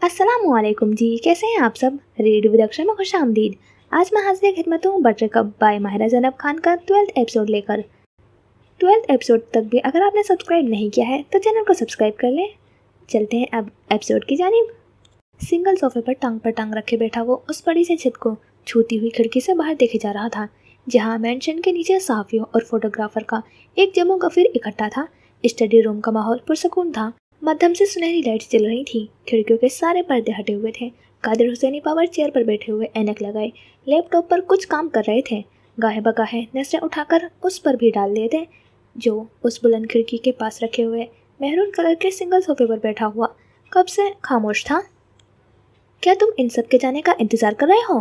अस्सलाम वालेकुम जी, कैसे हैं आप सब। रेडियो विद अक्षर में खुश आमदीद। आज मैं हाजिर खिदमत हूँ बटरकप बाय माहिरा ज़ैनब खान का 12th एपिसोड लेकर। 12th एपिसोड तक भी अगर आपने सब्सक्राइब नहीं किया है तो चैनल को सब्सक्राइब कर लें। चलते हैं अब एपिसोड की जानिब। सिंगल सोफे पर टांग रखे बैठा वो उस बड़ी से छत को छूती हुई खिड़की से बाहर देखे जा रहा था, जहाँ मेंशन के नीचे सहाफ़ियों और फोटोग्राफर का एक जमो गफीर इकट्ठा था। स्टडी रूम का माहौल पुरसकून था। मध्यम से सुनहरी लाइट्स जल रही थी। खिड़कियों के सारे पर्दे हटे हुए थे। कादिर हुसैनी पावर चेयर पर बैठे हुए ऐनक लगाए लैपटॉप पर कुछ काम कर रहे थे। गाहे बगाहे नजरें उठाकर उस पर भी डाल दिए थे, जो उस बुलंद खिड़की के पास रखे हुए मेहरून कलर के सिंगल सोफे पर बैठा हुआ कब से खामोश था। क्या तुम इन सब के जाने का इंतजार कर रहे हो?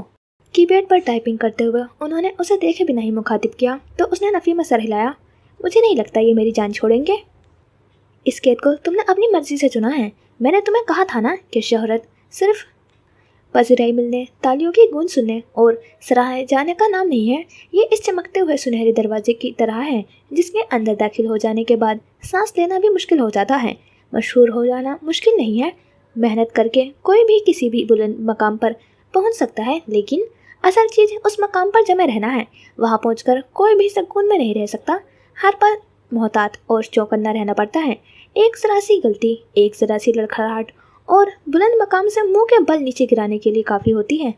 कीपैड पर टाइपिंग करते हुए उन्होंने उसे देखे बिना ही मुखातिब किया तो उसने नफी में सर हिलाया। मुझे नहीं लगता ये मेरी जान छोड़ेंगे। इस कैद को तुमने अपनी मर्जी से चुना है। मैंने तुम्हें कहा था ना कि शोहरत सिर्फ पज़िराई मिलने, तालियों की गूंज सुनने और सराहे जाने का नाम नहीं है। ये इस चमकते हुए सुनहरे दरवाजे की तरह है जिसके अंदर दाखिल हो जाने के बाद सांस लेना भी मुश्किल हो जाता है। मशहूर हो जाना मुश्किल नहीं है। मेहनत करके कोई भी किसी भी बुलंद मकाम पर पहुंच सकता है, लेकिन असल चीज़ उस मकाम पर जमे रहना है। वहाँ पहुंचकर कोई भी सुकून में नहीं रह सकता। हर पल मोहतात और चौकन्ना रहना पड़ता है। एक जरा सी गलती, एक जरा सी लड़खड़ाहट और बुलंद मकाम से मुंह के बल नीचे गिराने के लिए काफ़ी होती है।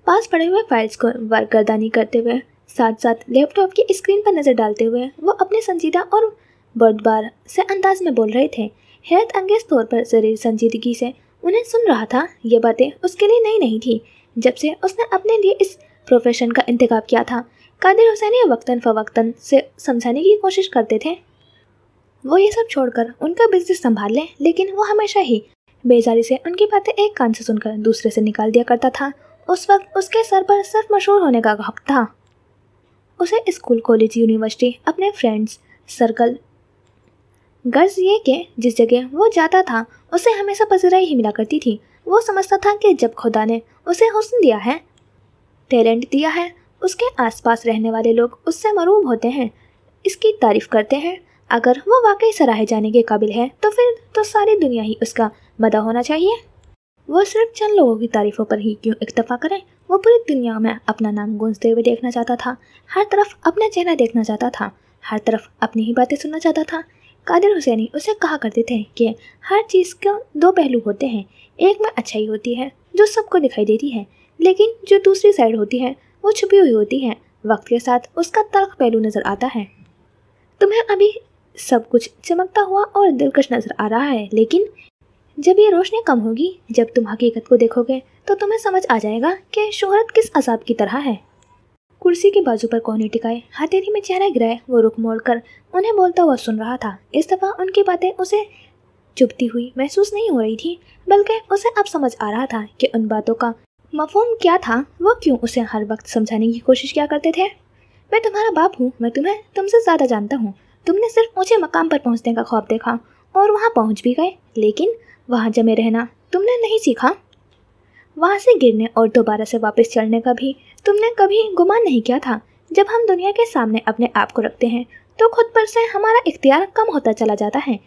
पास पड़े हुए फाइल्स को वारगर्दानी करते हुए साथ साथ लैपटॉप की स्क्रीन पर नज़र डालते हुए वो अपने संजीदा और बर्दबार से अंदाज में बोल रहे थे। हैरत अंगेज तौर पर शरीर संजीदगी से उन्हें सुन रहा था। ये बातें उसके लिए नई नहीं थी। जब से उसने अपने लिए इस प्रोफेशन का इंतखाब किया था, कादिर हुसैनी वक्तन फ़वक्तन से समझाने की कोशिश करते थे वो ये सब छोड़कर उनका बिजनेस संभाल लें, लेकिन वो हमेशा ही बेजारी से उनकी बातें एक कान से सुनकर दूसरे से निकाल दिया करता था। उस वक्त उसके सर पर सिर्फ मशहूर होने का खौफ था। उसे स्कूल, कॉलेज, यूनिवर्सिटी, अपने फ्रेंड्स सर्कल, गर्ज ये कि जिस जगह वो जाता था उसे हमेशा पज़िराई ही मिला करती थी। वो समझता था कि जब खुदा ने उसे हुस्न दिया है, टैलेंट दिया है, उसके आसपास रहने वाले लोग उससे मरूब होते हैं, इसकी तारीफ़ करते हैं। अगर वो वाकई सराहे जाने के काबिल है तो फिर तो सारी दुनिया ही उसका मदह होना चाहिए। वो सिर्फ चंद लोगों की तारीफ़ों पर ही क्यों इक्तफा करें। वो पूरी दुनिया में अपना नाम गूंजते हुए देखना चाहता था। हर तरफ अपना चेहरा देखना चाहता था। हर तरफ अपनी ही बातें सुनना चाहता था। कादिर हुसैनी उसे कहा करते थे कि हर चीज़ के दो पहलू होते हैं। एक में अच्छाई होती है जो सबको दिखाई देती है, लेकिन जो दूसरी साइड होती है वो छुपी हुई होती है। वक्त के साथ उसका तल्ख पहलू नज़र आता है। तुम्हें अभी सब कुछ चमकता हुआ और दिलकश नज़र आ रहा है, लेकिन जब ये रोशनी कम होगी, जब तुम हकीकत को देखोगे तो तुम्हें समझ आ जाएगा कि शोहरत किस अजाब की तरह है। कुर्सी के बाजू पर कोहनी टिकाए, हथेली में चेहरा गिराए वो रुख मोड़कर उन्हें बोलता हुआ सुन रहा था। इस दफ़ा उनकी बातें उसे चुभती हुई महसूस नहीं हो रही थी, बल्कि उसे अब समझ आ रहा था कि उन बातों का मफहूम क्या था। वो क्यों उसे हर वक्त समझाने की कोशिश किया करते थे। मैं तुम्हारा बाप हूँ, मैं तुम्हें तुमसे ज़्यादा जानता हूँ। तुमने सिर्फ ऊंचे मकाम पर पहुंचने का ख्वाब देखा और वहां पहुंच भी गए, लेकिन वहां जमे रहना तुमने नहीं सीखा। वहां से गिरने और दोबारा से वापस चढ़ने का भी तुमने कभी गुमान नहीं किया था। जब हम दुनिया के सामने अपने आप को रखते हैं तो खुद पर से हमारा इख्तियार कम होता चला जाता है।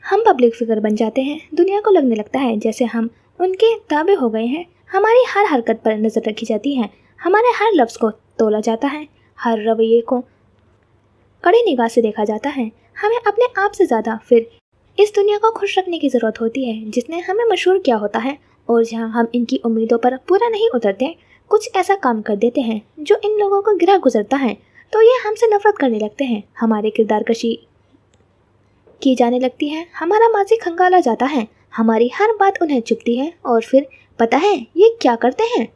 हम पब्लिक फिगर बन जाते हैं। दुनिया को लगने लगता है जैसे हम उनके ताबे हो गए हैं। हमारी हर हरकत पर नज़र रखी जाती है। हमारे हर लफ्ज़ को तोला जाता है। हर रवैये को कड़ी निगाह से देखा जाता है। हमें अपने आप से ज़्यादा फिर इस दुनिया को खुश रखने की ज़रूरत होती है जिसने हमें मशहूर किया होता है। और जहाँ हम इनकी उम्मीदों पर पूरा नहीं उतरते, कुछ ऐसा काम कर देते हैं जो इन लोगों को गिरा गुजरता है, तो ये हमसे नफरत करने लगते हैं। हमारे किरदार कशी की जाने लगती है। हमारा माजी खंगाला जाता है। हमारी हर बात उन्हें चुभती है और फिर पता है ये क्या करते हैं?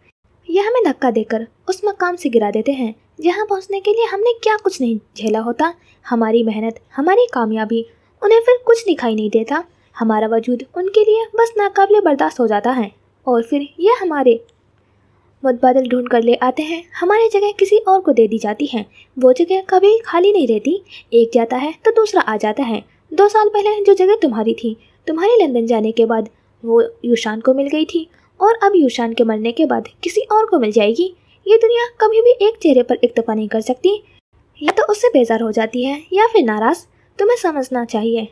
ये हमें धक्का देकर उस मकाम से गिरा देते हैं जहाँ पहुँचने के लिए हमने क्या कुछ नहीं झेला होता। हमारी मेहनत, हमारी कामयाबी उन्हें फिर कुछ दिखाई नहीं देता। हमारा वजूद उनके लिए बस नाकाबिले बर्दाश्त हो जाता है और फिर ये हमारे मुतबादिल ढूंढ कर ले आते हैं। हमारी जगह किसी और को दे दी जाती है। वो जगह कभी खाली नहीं रहती। एक जाता है तो दूसरा आ जाता है। 2 साल पहले जो जगह तुम्हारी थी, तुम्हारी लंदन जाने के बाद वो यूशान को मिल गई थी और अब यूशान के मरने के बाद किसी और को मिल जाएगी। ये दुनिया कभी भी एक चेहरे पर इक्तफा नहीं कर सकती। या तो उससे बेजार हो जाती है या फिर नाराज़। तुम्हें समझना चाहिए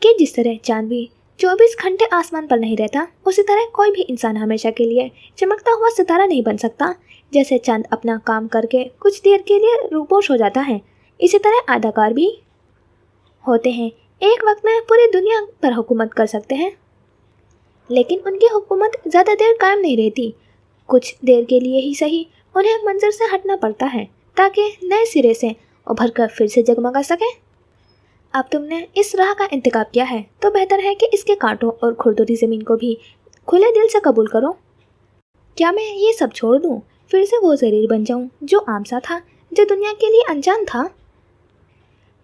कि जिस तरह चांद भी 24 घंटे आसमान पर नहीं रहता, उसी तरह कोई भी इंसान हमेशा के लिए चमकता हुआ सितारा नहीं बन सकता। जैसे चांद अपना काम करके कुछ देर के लिए रूपोश हो जाता है, इसी तरह अदाकार भी होते हैं। एक वक्त में पूरी दुनिया पर हुकूमत कर सकते हैं, लेकिन उनकी हुकूमत ज़्यादा देर कायम नहीं रहती। कुछ देर के लिए ही सही उन्हें मंजर से हटना पड़ता है, ताकि नए सिरे से उभर कर फिर से जगमगा सके। अब तुमने इस राह का इंतखाब किया है, तो बेहतर है कि इसके कांटों और खुरदुरी ज़मीन को भी खुले दिल से कबूल करो। क्या मैं ये सब छोड़ दूँ, फिर से वो ज़रीर बन जाऊँ जो आम सा था, जो दुनिया के लिए अनजान था?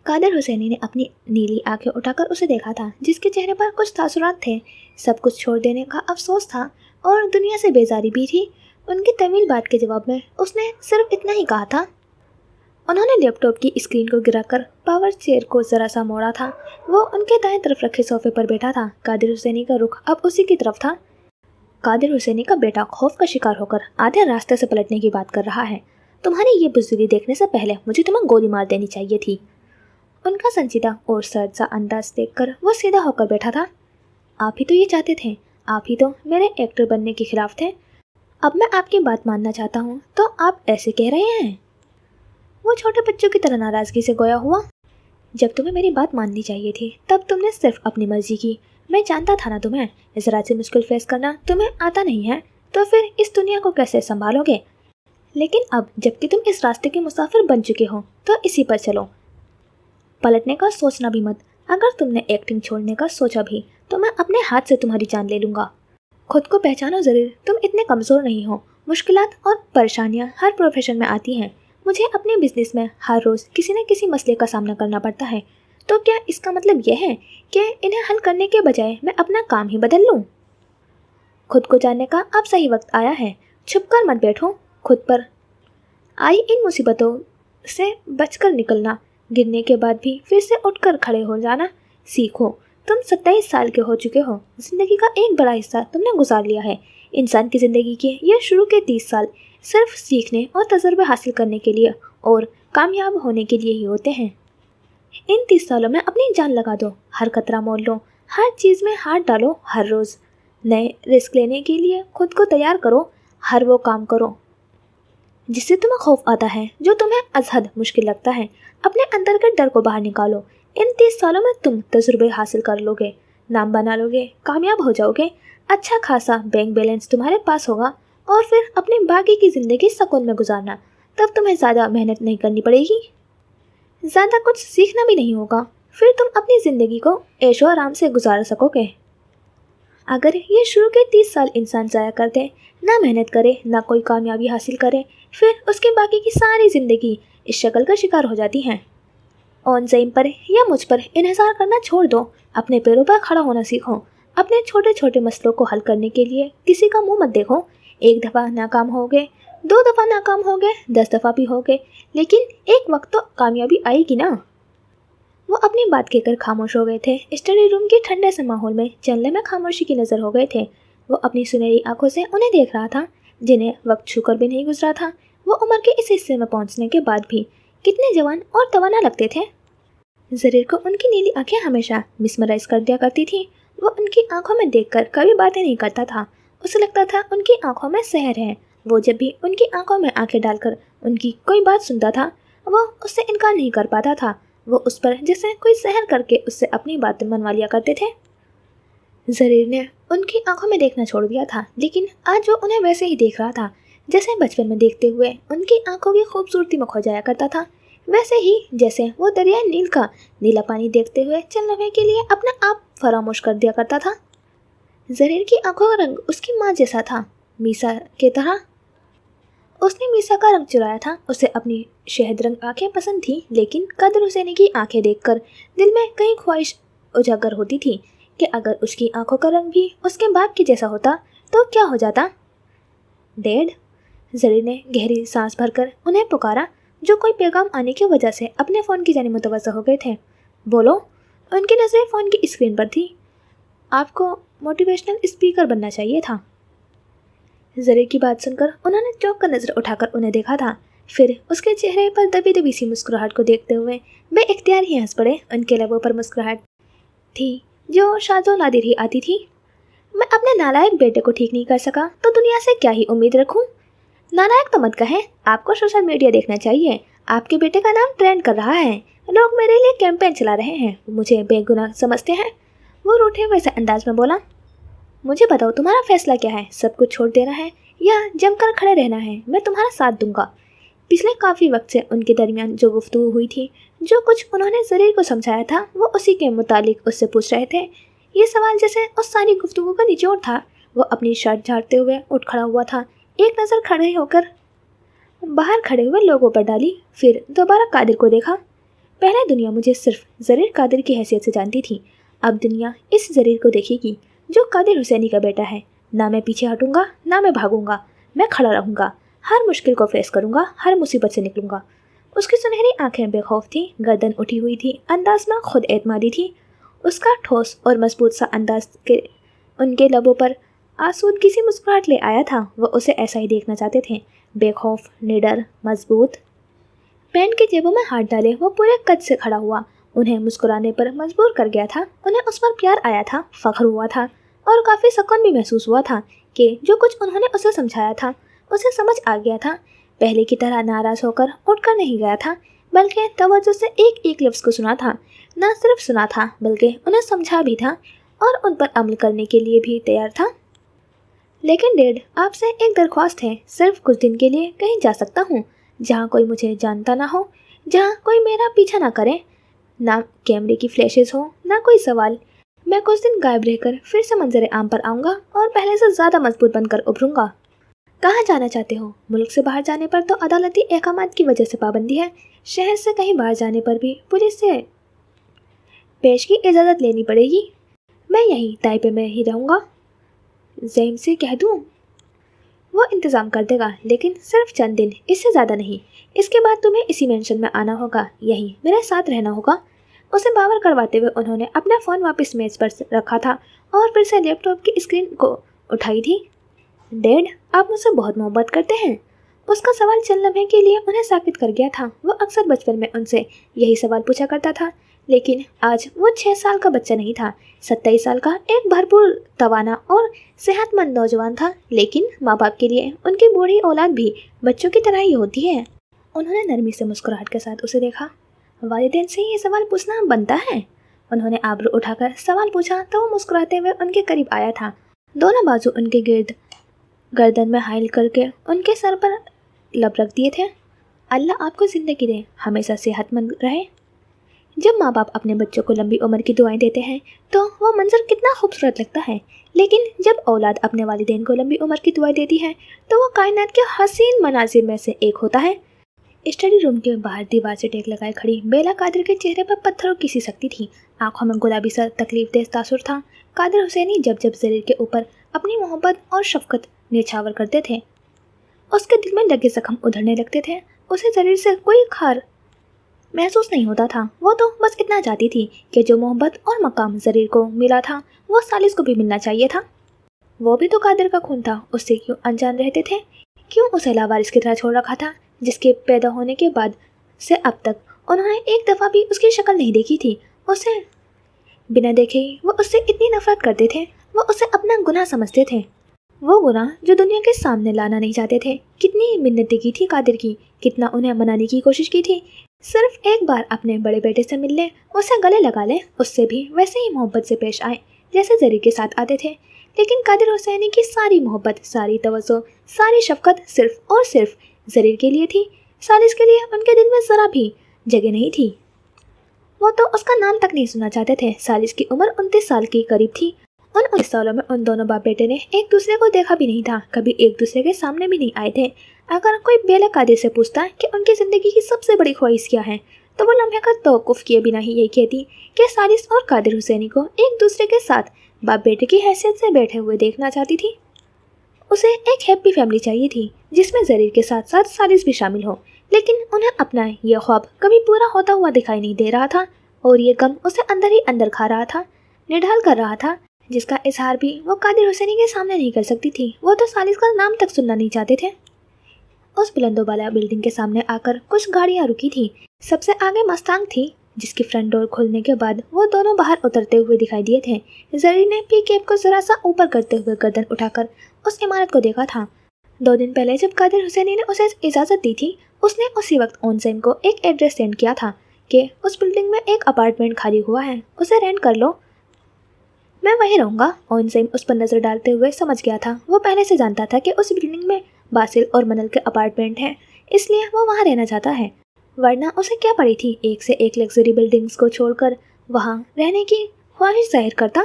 कादिर हुसैनी ने अपनी नीली आंखें उठाकर उसे देखा था, जिसके चेहरे पर कुछ तासुरात थे। सब कुछ छोड़ देने का अफसोस था और दुनिया से बेजारी भी थी। उनकी तवील बात के जवाब में उसने सिर्फ इतना ही कहा था। उन्होंने लैपटॉप की स्क्रीन को गिराकर पावर चेयर को ज़रा सा मोड़ा था। वो उनके दाएं तरफ रखे सोफे पर बैठा था। कादिर हुसैनी का रुख अब उसी की तरफ था। कादिर हुसैनी का बेटा खौफ का शिकार होकर आधे रास्ते से पलटने की बात कर रहा है। तुम्हारी ये बुजुर्गी देखने से पहले मुझे तुम्हें गोली मार देनी चाहिए थी। उनका संजीदा और सर्द सा अंदाज देखकर वो सीधा होकर बैठा था। आप ही तो ये चाहते थे, आप ही तो मेरे एक्टर बनने के खिलाफ थे। अब मैं आपकी बात मानना चाहता हूँ तो आप ऐसे कह रहे हैं? वो छोटे बच्चों की तरह नाराज़गी से गोया हुआ। जब तुम्हें मेरी बात माननी चाहिए थी, तब तुमने सिर्फ अपनी मर्जी की। मैं जानता था ना तुम्हें ज़रा सी मुश्किल फेस करना तुम्हें आता नहीं है, तो फिर इस दुनिया को कैसे संभालोगे? लेकिन अब जबकि तुम इस रास्ते के मुसाफिर बन चुके हो, तो इसी पर चलो। पलटने का सोचना भी मत। अगर तुमने एक्टिंग छोड़ने का सोचा भी, तो मैं अपने हाथ से तुम्हारी जान ले लूँगा। खुद को पहचानो ज़रूर, तुम इतने कमज़ोर नहीं हो। मुश्किलात और परेशानियाँ हर प्रोफेशन में आती हैं। मुझे अपने बिजनेस में हर रोज़ किसी न किसी मसले का सामना करना पड़ता है। तो क्या इसका मतलब यह है कि इन्हें हल करने के बजाय मैं अपना काम ही बदल लूँ? खुद को जानने का अब सही वक्त आया है। छुपकर मत बैठो। खुद पर आई इन मुसीबतों से बचकर निकलना, गिरने के बाद भी फिर से उठकर खड़े हो जाना सीखो। तुम 27 साल के हो चुके हो। ज़िंदगी का एक बड़ा हिस्सा तुमने गुजार लिया है। इंसान की ज़िंदगी के ये शुरू के 30 साल सिर्फ सीखने और तजुर्बे हासिल करने के लिए और कामयाब होने के लिए ही होते हैं। इन 30 सालों में अपनी जान लगा दो, हर खतरा मोल लो, हर चीज़ में हाथ डालो। हर रोज़ नए रिस्क लेने के लिए खुद को तैयार करो। हर वो काम करो जिससे तुम्हें खौफ आता है, जो तुम्हें अजहद मुश्किल लगता है। अपने अंदर के डर को बाहर निकालो। इन 30 सालों में तुम तजुर्बे हासिल कर लोगे, नाम बना लोगे, कामयाब हो जाओगे। अच्छा खासा बैंक बैलेंस तुम्हारे पास होगा और फिर अपनी बाकी की ज़िंदगी सुकून में गुजारना। तब तुम्हें ज़्यादा मेहनत नहीं करनी पड़ेगी, ज़्यादा कुछ सीखना भी नहीं होगा। फिर तुम अपनी ज़िंदगी को ऐशो आराम से गुजार सकोगे। अगर ये शुरू के 30 साल इंसान ज़ाया कर दे, ना मेहनत करे, ना कोई कामयाबी हासिल करे, फिर उसकी बाकी की सारी ज़िंदगी इस शक्ल का शिकार हो जाती है। ऑन ज़मीन पर या मुझ पर इन्हिसार करना छोड़ दो। अपने पैरों पर खड़ा होना सीखो। अपने छोटे छोटे मसलों को हल करने के लिए किसी का मुंह मत देखो। एक दफ़ा नाकाम हो गए, 2 दफ़ा नाकाम हो गए, 10 दफ़ा भी हो गए, लेकिन एक वक्त तो कामयाबी आएगी ना। वो अपनी बात कहकर खामोश हो गए थे। स्टडी रूम के ठंडे से माहौल में चलने में खामोशी की नज़र हो गए थे। वो अपनी सुनहरी आंखों से उन्हें देख रहा था, जिन्हें वक्त छूकर भी नहीं गुजरा था। वो उम्र के इस हिस्से में पहुंचने के बाद भी कितने जवान और तवाना लगते थे। ज़रीर को उनकी नीली आंखें हमेशा मिसमराइज कर दिया करती थी। वो उनकी आंखों में देखकर कभी बातें नहीं करता था। उसे लगता था उनकी आंखों में सहर है। वो जब भी उनकी आंखों में आंखें डालकर उनकी कोई बात सुनता था, वो उससे इनकार नहीं कर पाता था। वो उस पर जैसे कोई सहर करके उससे अपनी बातें मनवा लिया करते थे। ज़रीर ने उनकी आंखों में देखना छोड़ दिया था, लेकिन आज वो उन्हें वैसे ही देख रहा था जैसे बचपन में देखते हुए उनकी आंखों की खूबसूरती में खो जाया करता था। वैसे ही जैसे वो दरिया नील का नीला पानी देखते हुए चलने के लिए अपना आप फरामोश कर दिया करता था। ज़रीर की आंखों का रंग उसकी माँ जैसा था, मीसा के तरह। उसने मीसा का रंग चुराया था। उसे अपनी शहद रंग आंखें पसंद थी, लेकिन कादिर हुसैनी की आंखें देखकर दिल में कई ख्वाहिश उजागर होती थी कि अगर उसकी आंखों का रंग भी उसके बाप के जैसा होता तो क्या हो जाता। डैड, ज़रीर ने गहरी सांस भरकर उन्हें पुकारा, जो कोई पैगाम आने की वजह से अपने फ़ोन की जानिब मुतवज्जह हो गए थे। बोलो। उनकी नज़रें फ़ोन की स्क्रीन पर थी। आपको मोटिवेशनल स्पीकर बनना चाहिए था। ज़रीर की बात सुनकर उन्होंने चौंक कर नज़र उठाकर उन्हें देखा था। फिर उसके चेहरे पर दबी दबी सी मुस्कुराहट को देखते हुए बेइख्तियार ही हंस पड़े। उनके लबों पर मुस्कुराहट थी जो शाजो नादिर ही आती थी। मैं अपने नालायक बेटे को ठीक नहीं कर सका तो दुनिया से क्या ही उम्मीद रखूं? नालायक तो मत कहें, आपको सोशल मीडिया देखना चाहिए। आपके बेटे का नाम ट्रेंड कर रहा है, लोग मेरे लिए कैंपेन चला रहे हैं, मुझे बेगुनाह समझते हैं। वो रूठे वैसे अंदाज में बोला। मुझे बताओ तुम्हारा फैसला क्या है? सब कुछ छोड़ देना है या जमकर खड़े रहना है? मैं तुम्हारा साथ दूंगा। पिछले काफ़ी वक्त से उनके दरमियान जो गुफ्तगू हुई थी, जो कुछ उन्होंने ज़रीर को समझाया था, वो उसी के मुतालिक उससे पूछ रहे थे। ये सवाल जैसे उस सारी गुफ्तगू का निचोड़ था। वो अपनी शर्ट झाड़ते हुए उठ खड़ा हुआ था, एक नज़र खड़े होकर बाहर खड़े हुए लोगों पर डाली, फिर दोबारा कादिर को देखा। पहले दुनिया मुझे सिर्फ ज़रीर कादिर की हैसियत से जानती थी, अब दुनिया इस ज़रीर को देखेगी जो कादिर हुसैनी का बेटा है। ना मैं पीछे हटूंगा, ना मैं भागूंगा, मैं खड़ा रहूंगा, हर मुश्किल को फेस करूंगा, हर मुसीबत से निकलूंगा। उसकी सुनहरी आंखें बेखौफ थी, गर्दन उठी हुई थी, अंदाज में खुद एतमादी थी। उसका ठोस और मजबूत सा अंदाज के उनके लबों पर आसूदगी सी मुस्कुराहट ले आया था। वो उसे ऐसा ही देखना चाहते थे, बेखौफ, निडर, मजबूत। पैंट की जेबों में हाथ डाले वो पूरे कद से खड़ा हुआ, उन्हें मुस्कुराने पर मजबूर कर गया था। उन्हें उस पर प्यार आया था, फख्र हुआ था और काफ़ी सुकून भी महसूस हुआ था कि जो कुछ उन्होंने उसे समझाया था उसे समझ आ गया था। पहले की तरह नाराज़ होकर उठकर नहीं गया था, बल्कि तवज्जो से एक एक लफ्ज़ को सुना था। न सिर्फ सुना था बल्कि उन्हें समझा भी था और उन पर अमल करने के लिए भी तैयार था। लेकिन डैड, आपसे एक दरख्वास्त है। सिर्फ कुछ दिन के लिए कहीं जा सकता हूँ, जहाँ कोई मुझे जानता ना हो, जहाँ कोई मेरा पीछा ना करे, ना कैमरे की फ्लैशेस हो, ना कोई सवाल। मैं कुछ दिन गायब रहकर फिर से मंजर आम पर आऊँगा और पहले से ज़्यादा मजबूत बनकर उभरूँगा। कहाँ जाना चाहते हो? मुल्क से बाहर जाने पर तो अदालती अहकामात की वजह से पाबंदी है। शहर से कहीं बाहर जाने पर भी पुलिस से पेश की इजाज़त लेनी पड़ेगी। मैं यहीं ताइपे में ही रहूँगा। ज़ैम से कह दूँ? वो इंतज़ाम कर देगा, लेकिन सिर्फ चंद दिन, इससे ज़्यादा नहीं। इसके बाद तुम्हें इसी मेंशन में आना होगा, यहीं मेरे साथ रहना होगा। उसे बावर करवाते हुए उन्होंने अपना फ़ोन वापस मेज़ पर रखा था और फिर से लैपटॉप की स्क्रीन को उठाई थी। डैड, आप मुझसे बहुत मोहब्बत करते हैं? उसका सवाल चंद लम्हे के लिए उन्हें साकित कर गया था। वो अक्सर बचपन में उनसे यही सवाल पूछा करता था, लेकिन आज वो 6 साल का बच्चा नहीं था, 27 साल का एक भरपूर तवाना और सेहतमंद नौजवान था। लेकिन माँ बाप के लिए उनकी बूढ़ी औलाद भी बच्चों की तरह ही होती है। उन्होंने नरमी से मुस्कुराहट के साथ उसे देखा। वालिदैन से ये सवाल पूछना बनता है? उन्होंने आबरू उठाकर सवाल पूछा तो वो मुस्कुराते हुए उनके करीब आया था, दोनों बाजू उनके गर्दन में हाइल करके उनके सर पर लब रख दिए थे। अल्लाह आपको ज़िंदगी दे, हमेशा सेहतमंद रहे। जब माँ बाप अपने बच्चों को लंबी उम्र की दुआएं देते हैं तो वो मंजर कितना खूबसूरत लगता है, लेकिन जब औलाद अपने वालिदैन को लंबी उम्र की दुआएं देती है तो वो कायनात के हसीन मनाजिर में से एक होता है। स्टडी रूम के बाहर दीवार से टेक लगाए खड़ी बेला कादिर के चेहरे पर पत्थरों की सी शक्ति थी, आंखों में गुलाबी सा तकलीफ देह तासुर था। कादिर हुसैनी जब जब ज़रीर के ऊपर अपनी मोहब्बत और शफकत निछावर करते थे, उसके दिल में लगे जख्म उधरने लगते थे। उसे ज़रीर से कोई खार महसूस नहीं होता था। वो तो बस इतना चाहती थी कि जो मोहब्बत और मकाम ज़रीर को मिला था वो सालिस को भी मिलना चाहिए था। वो भी तो कादिर का खून था, उससे क्यों अनजान रहते थे? क्यों उसे लावारिस की तरह छोड़ रखा था, जिसके पैदा होने के बाद से अब तक उन्होंने एक दफ़ा भी उसकी शक्ल नहीं देखी थी। उसे बिना देखे ही वो उससे इतनी नफरत करते थे। वो उसे अपना गुनाह समझते थे, वो गुनाह जो दुनिया के सामने लाना नहीं चाहते थे। कितनी मिन्नतें की थी कादिर की, कितना उन्हें मनाने की कोशिश की थी, सिर्फ एक बार अपने बड़े बेटे से मिल ले, उसे गले लगा ले, उससे भी वैसे ही मोहब्बत से पेश आए जैसे ज़रीर के साथ आते थे। लेकिन कादिर हुसैनी की सारी मोहब्बत, सारी तवज्जो, सारी शफकत सिर्फ और सिर्फ ज़रीर के लिए थी। सालिस के लिए उनके दिल में ज़रा भी जगह नहीं थी। वो तो उसका नाम तक नहीं सुनना चाहते थे। सालिस की उम्र 29 साल के करीब थी। उन 19 सालों में उन दोनों बाप बेटे ने एक दूसरे को देखा भी नहीं था, कभी एक दूसरे के सामने भी नहीं आए थे। अगर कोई बेला कादिर से पूछता कि उनकी ज़िंदगी की सबसे बड़ी ख्वाहिश क्या है, तो वो लम्हे का तौक़ुफ़ किए बिना ही यही कहती कि सालिस और कादिर हुसैनी को एक दूसरे के साथ बाप बेटे की हैसियत से बैठे हुए देखना चाहती थी। उसे एक हैप्पी फैमिली चाहिए थी जिसमें ज़रीर के साथ साथ सालिस भी शामिल हो। लेकिन उन्हें अपना यह ख्वाब कभी पूरा होता हुआ दिखाई नहीं दे रहा था और ये गम उसे अंदर ही अंदर खा रहा था, निढाल कर रहा था, जिसका इजहार भी वो कादिर हुसैनी के सामने नहीं कर सकती थी। वो तो सालिस का नाम तक सुनना नहीं चाहते थे। उस बुलंदोबाला बिल्डिंग के सामने आकर कुछ गाड़ियाँ रुकी थी। सबसे आगे मस्तांग थी जिसकी फ्रंट डोर खोलने के बाद वो दोनों बाहर उतरते हुए दिखाई दिए थे। जरीन ने पी कैप को जरा सा ऊपर करते हुए गर्दन उठाकर उस इमारत को देखा था। 2 दिन पहले जब कादिर हुसैनी ने उसे इजाज़त दी थी, उसने उसी वक्त ओनसैम को एक एड्रेस सेंड किया था कि उस बिल्डिंग में एक अपार्टमेंट खाली हुआ है, उसे रेंट कर लो, मैं वहीं रहूँगा। ओनसैम उस पर नज़र डालते हुए समझ गया था। वो पहले से जानता था कि उस बिल्डिंग में बासिल और मनल के अपार्टमेंट हैं, इसलिए वो वहाँ रहना चाहता है। वरना उसे क्या पड़ी थी एक से एक लग्जरी बिल्डिंग्स को छोड़कर वहाँ रहने की ख्वाहिश जाहिर करता।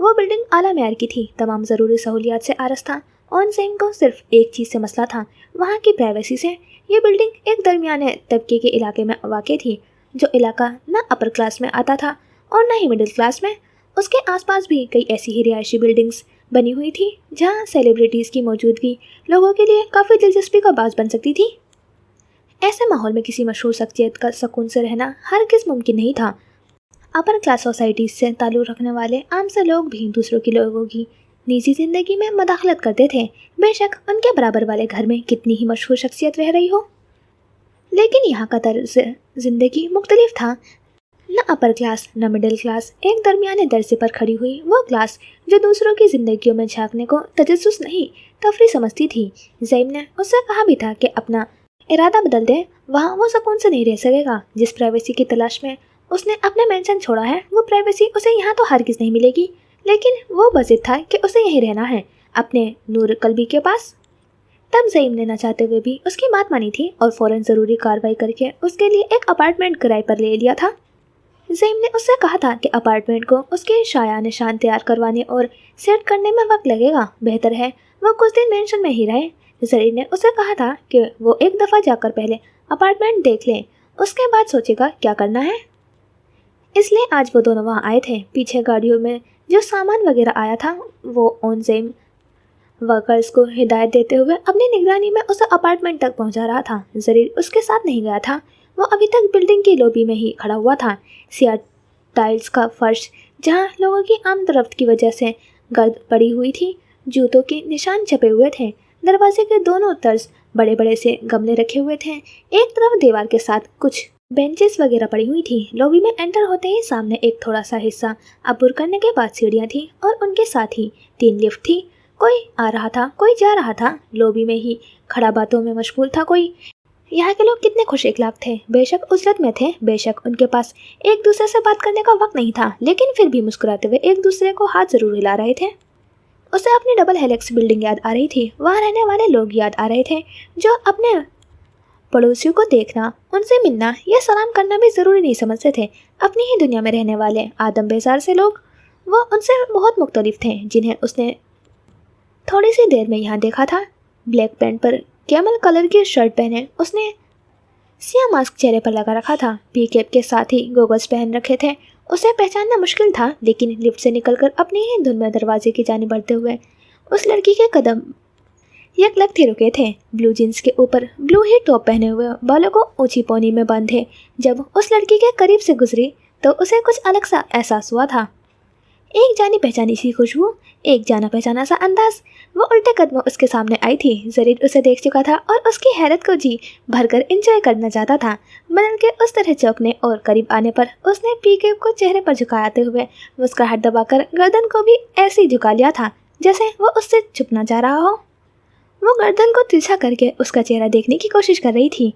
वो बिल्डिंग आला मेयार की थी, तमाम ज़रूरी सहूलियात से आरस था। ओनसैम को सिर्फ एक चीज़ से मसला था, वहाँ की प्राइवेसी से। ये बिल्डिंग एक दरमियाने तबके के इलाके में वाक़ थी, जो इलाका न अपर क्लास में आता था और न ही मिडिल क्लास में। उसके आसपास भी कई ऐसी ही रिहायशी बिल्डिंग्स बनी हुई थी जहाँ सेलिब्रिटीज़ की मौजूदगी लोगों के लिए काफ़ी दिलचस्पी का बाज़ बन सकती थी। ऐसे माहौल में किसी मशहूर शख्सियत का सुकून से रहना हरगिज़ मुमकिन नहीं था। अपर क्लास सोसाइटीज़ से ताल्लुक़ रखने वाले आम से लोग भी दूसरों की लोगों की निजी ज़िंदगी में मदाखलत करते थे, बेशक उनके बराबर वाले घर में कितनी ही मशहूर शख्सियत रह रही हो। लेकिन यहाँ का तर्ज़ ज़िंदगी मुख्तलिफ था। न अपर क्लास न मिडिल क्लास, एक दरमियाने दर्जे पर खड़ी हुई वो क्लास जो दूसरों की ज़िंदगियों में झांकने को तजस्सुस नहीं तफरी समझती थी। ज़ैम ने उससे कहा भी था कि अपना इरादा बदल दे, वहाँ वो सुकून से नहीं रह सकेगा। जिस प्राइवेसी की तलाश में उसने अपने मेंशन छोड़ा है, वो प्राइवेसी उसे यहाँ तो हरगिज़ नहीं मिलेगी। लेकिन वो बज़िद था कि उसे यहीं रहना है, अपने नूर कल्बी के पास। तब ज़ैम ने न चाहते हुए भी उसकी बात मानी थी और फ़ौरन ज़रूरी कार्रवाई करके उसके लिए एक अपार्टमेंट किराए पर ले लिया था। ज़ैम ने उससे कहा था कि अपार्टमेंट को उसके शाया निशान तैयार करवाने और सेट करने में वक्त लगेगा, बेहतर है वो कुछ दिन मेंशन में ही रहे। ज़रीन ने उसे कहा था कि वो एक दफ़ा जाकर पहले अपार्टमेंट देख लें, उसके बाद सोचेगा क्या करना है। इसलिए आज वो दोनों वहाँ आए थे। पीछे गाड़ियों में जो सामान वगैरह आया था, वो ओनसैम वर्कर्स को हिदायत देते हुए अपनी निगरानी में उसे अपार्टमेंट तक पहुँचा रहा था। ज़रीन उसके साथ नहीं गया था, वो अभी तक बिल्डिंग की लॉबी में ही खड़ा हुआ था। सियाह टाइल्स का फर्श जहाँ लोगों की आमदरफ्त की वजह से गर्द पड़ी हुई थी, जूतों के निशान छपे हुए थे। दरवाजे के दोनों तरफ बड़े बड़े से गमले रखे हुए थे। एक तरफ दीवार के साथ कुछ बेंचेस वगैरह पड़ी हुई थी। लॉबी में एंटर होते ही सामने एक थोड़ा सा हिस्सा अबूर करने के बाद सीढ़ियाँ थी और उनके साथ ही 3 लिफ्ट थी। कोई आ रहा था, कोई जा रहा था, लॉबी में ही खड़ा बातों में मशगूल था कोई। यहाँ के लोग कितने खुश इखलाक थे, बेशक उजरत में थे, बेशक उनके पास एक दूसरे से बात करने का वक्त नहीं था, लेकिन फिर भी मुस्कुराते हुए एक दूसरे को हाथ ज़रूर हिला रहे थे। उसे अपनी डबल हेलिक्स बिल्डिंग याद आ रही थी। वहाँ रहने वाले लोग याद आ रहे थे जो अपने पड़ोसियों को देखना, उनसे मिलना या सलाम करना भी ज़रूरी नहीं समझते थे। अपनी ही दुनिया में रहने वाले आदम बेजार से लोग वो उनसे बहुत मुख्तलिफ थे, जिन्हें उसने थोड़ी सी देर में यहाँ देखा था। ब्लैक पैंट पर कैमल कलर की शर्ट पहने उसने सियाह मास्क चेहरे पर लगा रखा था। पी कैप के साथ ही गोगल्स पहन रखे थे। उसे पहचानना मुश्किल था, लेकिन लिफ्ट से निकलकर अपनी ही धुन में दरवाजे की जानिब बढ़ते हुए उस लड़की के कदम यकलग थे रुके थे। ब्लू जीन्स के ऊपर ब्लू ही टॉप पहने हुए, बालों को ऊंची पौनी में बांधे जब उस लड़की के करीब से गुजरी तो उसे कुछ अलग सा एहसास हुआ था। एक जानी पहचानी सी खुशबू, एक जाना पहचाना सा अंदाज। वो उल्टे कदमों उसके सामने आई थी। ज़रीन उसे देख चुका था और उसकी हैरत को जी भरकर एंजॉय करना चाहता था। मनल के उस तरह चौंकने और करीब आने पर उसने पी कैप को चेहरे पर झुकाते हुए मुस्कुराहट दबाकर गर्दन को भी ऐसे ही झुका लिया था जैसे वो उससे छुपना चाह रहा हो। वो गर्दन को तिरछा करके उसका चेहरा देखने की कोशिश कर रही थी।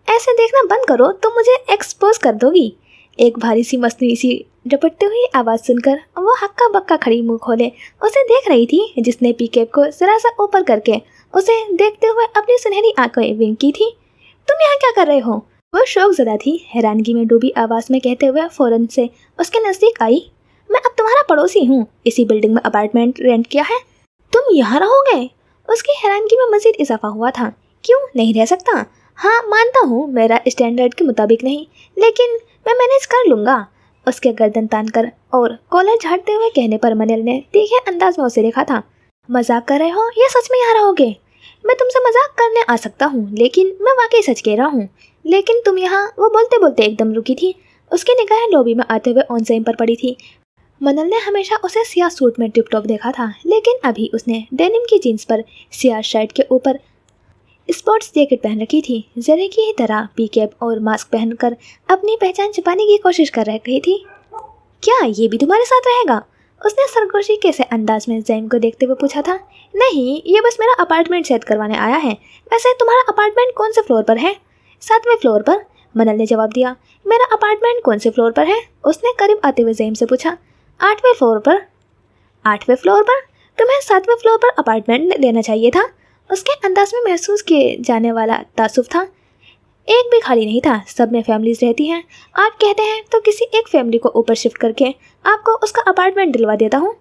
ऐसे देखना बंद करो, तुम मुझे एक्सपोज कर दोगी। एक भारी सी मसनूई सी झपटती हुई आवाज़ सुनकर वो हक्का बक्का खड़ी मुंह खोले उसे देख रही थी, जिसने पी कैप को जरा सा ऊपर करके उसे देखते हुए अपनी सुनहरी आंखें विंक की थी। तुम यहाँ क्या कर रहे हो? वो शौकज़दा थी, हैरानगी में डूबी आवाज़ में कहते हुए फ़ौरन से उसके नज़दीक आई। मैं अब तुम्हारा पड़ोसी हूँ, इसी बिल्डिंग में अपार्टमेंट रेंट किया है, तुम यहाँ रहोगे? उसकी हैरानगी में मज़ीद इजाफा हुआ था। क्यों नहीं रह सकता? हाँ मानता हूँ मेरा स्टैंडर्ड के मुताबिक नहीं, लेकिन मैं मैनेज कर लूँगा। उसके गर्दन तान कर और कॉलर झाड़ते हुए कहने पर मनल ने तीखे अंदाज में उसे देखा था। मजाक कर रहे हो या सच में यहाँ रहोगे? मैं तुमसे मजाक करने आ सकता हूँ, लेकिन मैं वाकई सच कह रहा हूँ। लेकिन तुम यहाँ, वो बोलते बोलते एकदम रुकी थी। उसकी निगाहें लॉबी में आते हुए ओनसैम पर पड़ी थी। मनल ने हमेशा उसे सियाह सूट में टिप टॉप देखा था, लेकिन अभी उसने डेनिम की जीन्स पर सियाह शर्ट के ऊपर स्पोर्ट्स जैकेट पहन रखी थी, जरे की ही तरह पी कैप और मास्क पहनकर अपनी पहचान छुपाने की कोशिश कर रही थी। क्या ये भी तुम्हारे साथ रहेगा? उसने सरगोशी के से अंदाज में जैम को देखते हुए पूछा था। नहीं, ये बस मेरा अपार्टमेंट सेट करवाने आया है। वैसे तुम्हारा अपार्टमेंट कौन से फ्लोर पर है? 7वें फ्लोर पर, मनल ने जवाब दिया। मेरा अपार्टमेंट कौन से फ्लोर पर है? उसने करीब आते हुए जैम से पूछा। 8वें फ्लोर पर। 8वें फ्लोर पर? तुम्हें 7वें फ्लोर पर अपार्टमेंट लेना चाहिए था। उसके अंदाज में महसूस किए जाने वाला तासुफ था। एक भी खाली नहीं था, सब में फैमिलीज रहती हैं। आप कहते हैं तो किसी एक फैमिली को ऊपर शिफ्ट करके आपको उसका अपार्टमेंट दिलवा देता हूँ।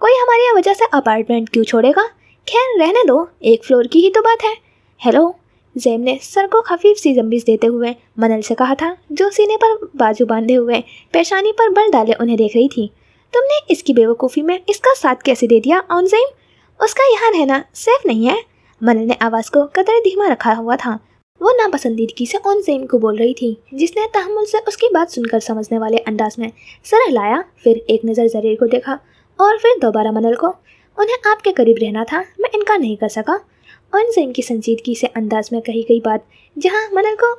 कोई हमारी वजह से अपार्टमेंट क्यों छोड़ेगा? खैर रहने दो, 1 फ्लोर की ही तो बात है। हेलो, जैम ने सर को खफीफ सी जम्बिस देते हुए मनल से कहा था, जो सीने पर बाजू बांधे हुए पेशानी पर बल डाले उन्हें देख रही थी। तुमने इसकी बेवकूफ़ी में इसका साथ कैसे दे दिया ऑन जैम? उसका यहाँ रहना सेफ नहीं है। मनल ने आवाज़ को कतरे धीमा रखा हुआ था। वो नापसंदीदगी से ऑन जैम को बोल रही थी, जिसने तहम्मुल से उसकी बात सुनकर समझने वाले अंदाज में सर हिलाया, फिर एक नज़र जरीर को देखा और फिर दोबारा मनल को। उन्हें आपके करीब रहना था, मैं इनकार नहीं कर सका। ऑन जैम की संजीदगी से अंदाज में कही गई बात जहाँ मनल को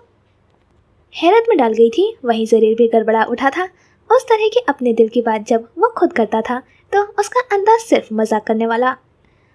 हैरत में डाल गई थी, वहीं जरीर भी गड़बड़ा उठा था। उस तरह की अपने दिल की बात जब वो खुद करता था तो उसका अंदाज सिर्फ मजाक करने वाला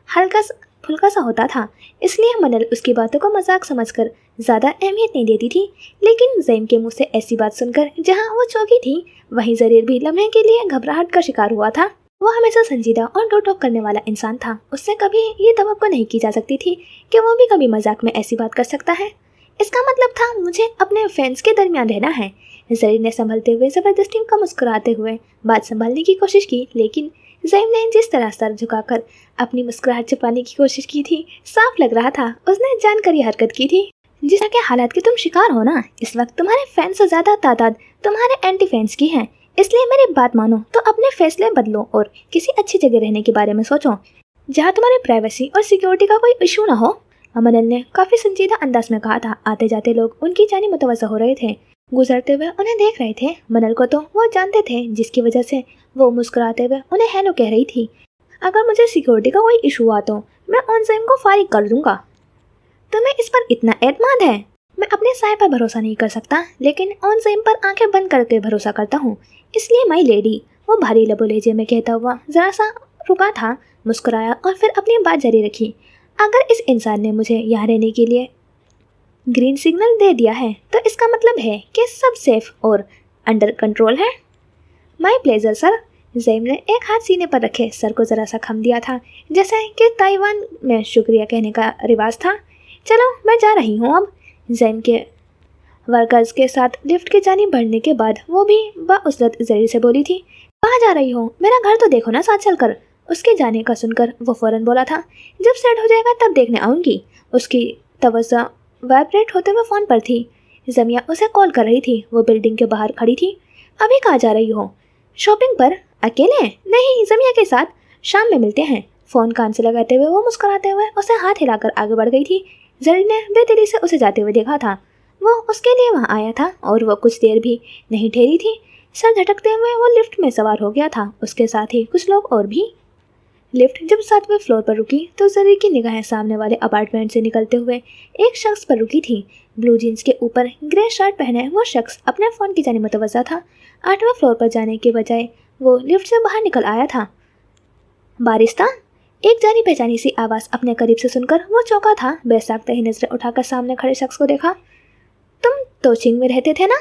हल्का फुल्का सा होता था, इसलिए मनल उसकी बातों को मजाक समझकर ज़्यादा अहमियत नहीं देती थी। लेकिन जैम के मुंह से ऐसी बात सुनकर जहां वो चौंकी थी, वहीं जरीर भी लम्हे के लिए घबराहट का शिकार हुआ था। वो हमेशा संजीदा और टोक करने वाला इंसान था। उससे कभी ये तवक्को नहीं की जा सकती थी कि वो भी कभी मजाक में ऐसी बात कर सकता है। इसका मतलब था मुझे अपने फैंस के दरमियान रहना है। जरीर ने संभलते हुए ज़बरदस्ती का मुस्कुराते हुए बात संभालने की कोशिश की, लेकिन जैम ने जिस तरह सर झुकाकर अपनी मुस्कुराहट छुपाने की कोशिश की थी, साफ लग रहा था उसने जानकर ये हरकत की थी। जिस तरह के हालात के तुम शिकार हो ना, इस वक्त तुम्हारे फैंस से ज़्यादा तादाद तुम्हारे एंटी फैंस की है। इसलिए मेरी बात मानो तो अपने फैसले बदलो और किसी अच्छी जगह रहने के बारे में सोचो, जहाँ तुम्हारी प्राइवेसी और सिक्योरिटी का कोई इशू ना हो। मनल ने काफ़ी संजीदा अंदाज में कहा था। आते जाते लोग उनकी जानी मुतवज्जह हो रहे थे, गुजरते हुए उन्हें देख रहे थे। मनल को तो वो जानते थे, जिसकी वजह से वो मुस्कुराते हुए उन्हें हेलो कह रही थी। अगर मुझे सिक्योरिटी का कोई इशू हुआ तो मैं ऑन जैम को फारिग कर दूंगा। तुम्हें इस पर इतना एतमाद है? मैं अपने साय पर भरोसा नहीं कर सकता, लेकिन ऑन जैम पर आंखें बंद करके भरोसा करता हूँ। इसलिए माई लेडी, वो भारी लबो लहजे में कहता हुआ जरा सा रुका था, मुस्कुराया और फिर अपनी बात जारी रखी। अगर इस इंसान ने मुझे यहाँ रहने के लिए ग्रीन सिग्नल दे दिया है तो इसका मतलब है कि सब सेफ और अंडर कंट्रोल है। My pleasure sir. जैम ने एक हाथ सीने पर रखे सर को ज़रा सा खम दिया था, जैसे कि ताइवान में शुक्रिया कहने का रिवाज था। चलो मैं जा रही हूँ अब। जैम के वर्कर्स के साथ लिफ्ट की जानी बढ़ने के बाद वो भी बाउसरत जरीर से बोली थी, कहाँ जा रही हो? मेरा घर तो देखो ना साथ चल कर। उसके जाने का सुनकर वो फ़ौरन बोला था, जब सेट हो जाएगा तब देखने आऊँगी। उसकी तवज्जो वाइब्रेट होते हुए फ़ोन पर थी। जमिया उसे कॉल कर रही थी। वो बिल्डिंग के बाहर खड़ी थी। अभी कहाँ जा रही हो? शॉपिंग पर। अकेले? नहीं, जमिया के साथ, शाम में मिलते हैं। फ़ोन कान से लगाते हुए वो मुस्कुराते हुए उसे हाथ हिलाकर आगे बढ़ गई थी। जरीर ने बेदिली से उसे जाते हुए देखा था। वो उसके लिए वहाँ आया था और वो कुछ देर भी नहीं ठहरी थी। सर झटकते हुए वो लिफ्ट में सवार हो गया था, उसके साथ ही कुछ लोग और भी। लिफ्ट जब 7वें फ्लोर पर रुकी तो जरीर की निगाहें सामने वाले अपार्टमेंट से निकलते हुए एक शख्स पर रुकी थी। ब्लू जीन्स के ऊपर ग्रे शर्ट पहने वो शख्स अपने फ़ोन की जाने मुतवज्जा था। 8वें फ्लोर पर जाने के बजाय वो लिफ्ट से बाहर निकल आया था। बारिस्ता, एक जानी पहचानी सी आवाज़ अपने करीब से सुनकर वो चौंका था। बेसाख्ता ही नजरें उठाकर सामने खड़े शख्स को देखा। तुम तोचिंग में रहते थे ना?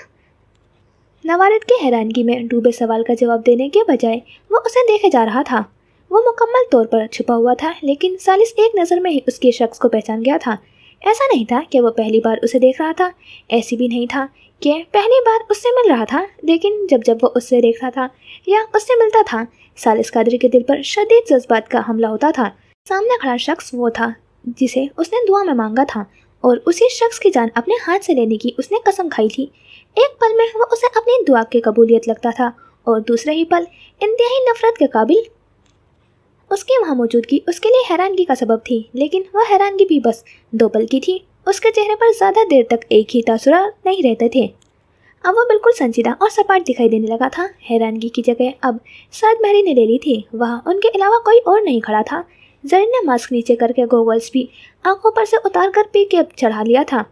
नवारिद की हैरानगी में डूबे सवाल का जवाब देने के बजाय वो उसे देखे जा रहा था। वो मुकम्मल तौर पर छुपा हुआ था, लेकिन सालिस एक नज़र में ही उसके शख्स को पहचान गया था। ऐसा नहीं था कि वो पहली बार उसे देख रहा था, ऐसी भी नहीं था कि पहली बार उससे मिल रहा था, लेकिन जब जब वो उससे देख रहा था या उससे मिलता था, सालिस कादरी के दिल पर शदीद जज्बात का हमला होता था। सामने खड़ा शख्स वो था जिसे उसने दुआ में मांगा था और उसी शख्स की जान अपने हाथ से लेने की उसने कसम खाई थी। एक पल में वो उसे अपनी दुआ की कबूलियत लगता था और दूसरे ही पल इंतहाई नफरत के काबिल। उसकी वहाँ मौजूदगी उसके लिए हैरानगी का सबब थी, लेकिन वह हैरानगी भी बस 2 पल की थी। उसके चेहरे पर ज़्यादा देर तक एक ही तासुरात नहीं रहते थे। अब वो बिल्कुल संजीदा और सपाट दिखाई देने लगा था। हैरानगी की जगह अब साद महरी ने ले ली थी। वहाँ उनके अलावा कोई और नहीं खड़ा था। जरीन ने मास्क नीचे करके गॉगल्स भी आंखों पर से उतार कर पी के चढ़ा लिया था।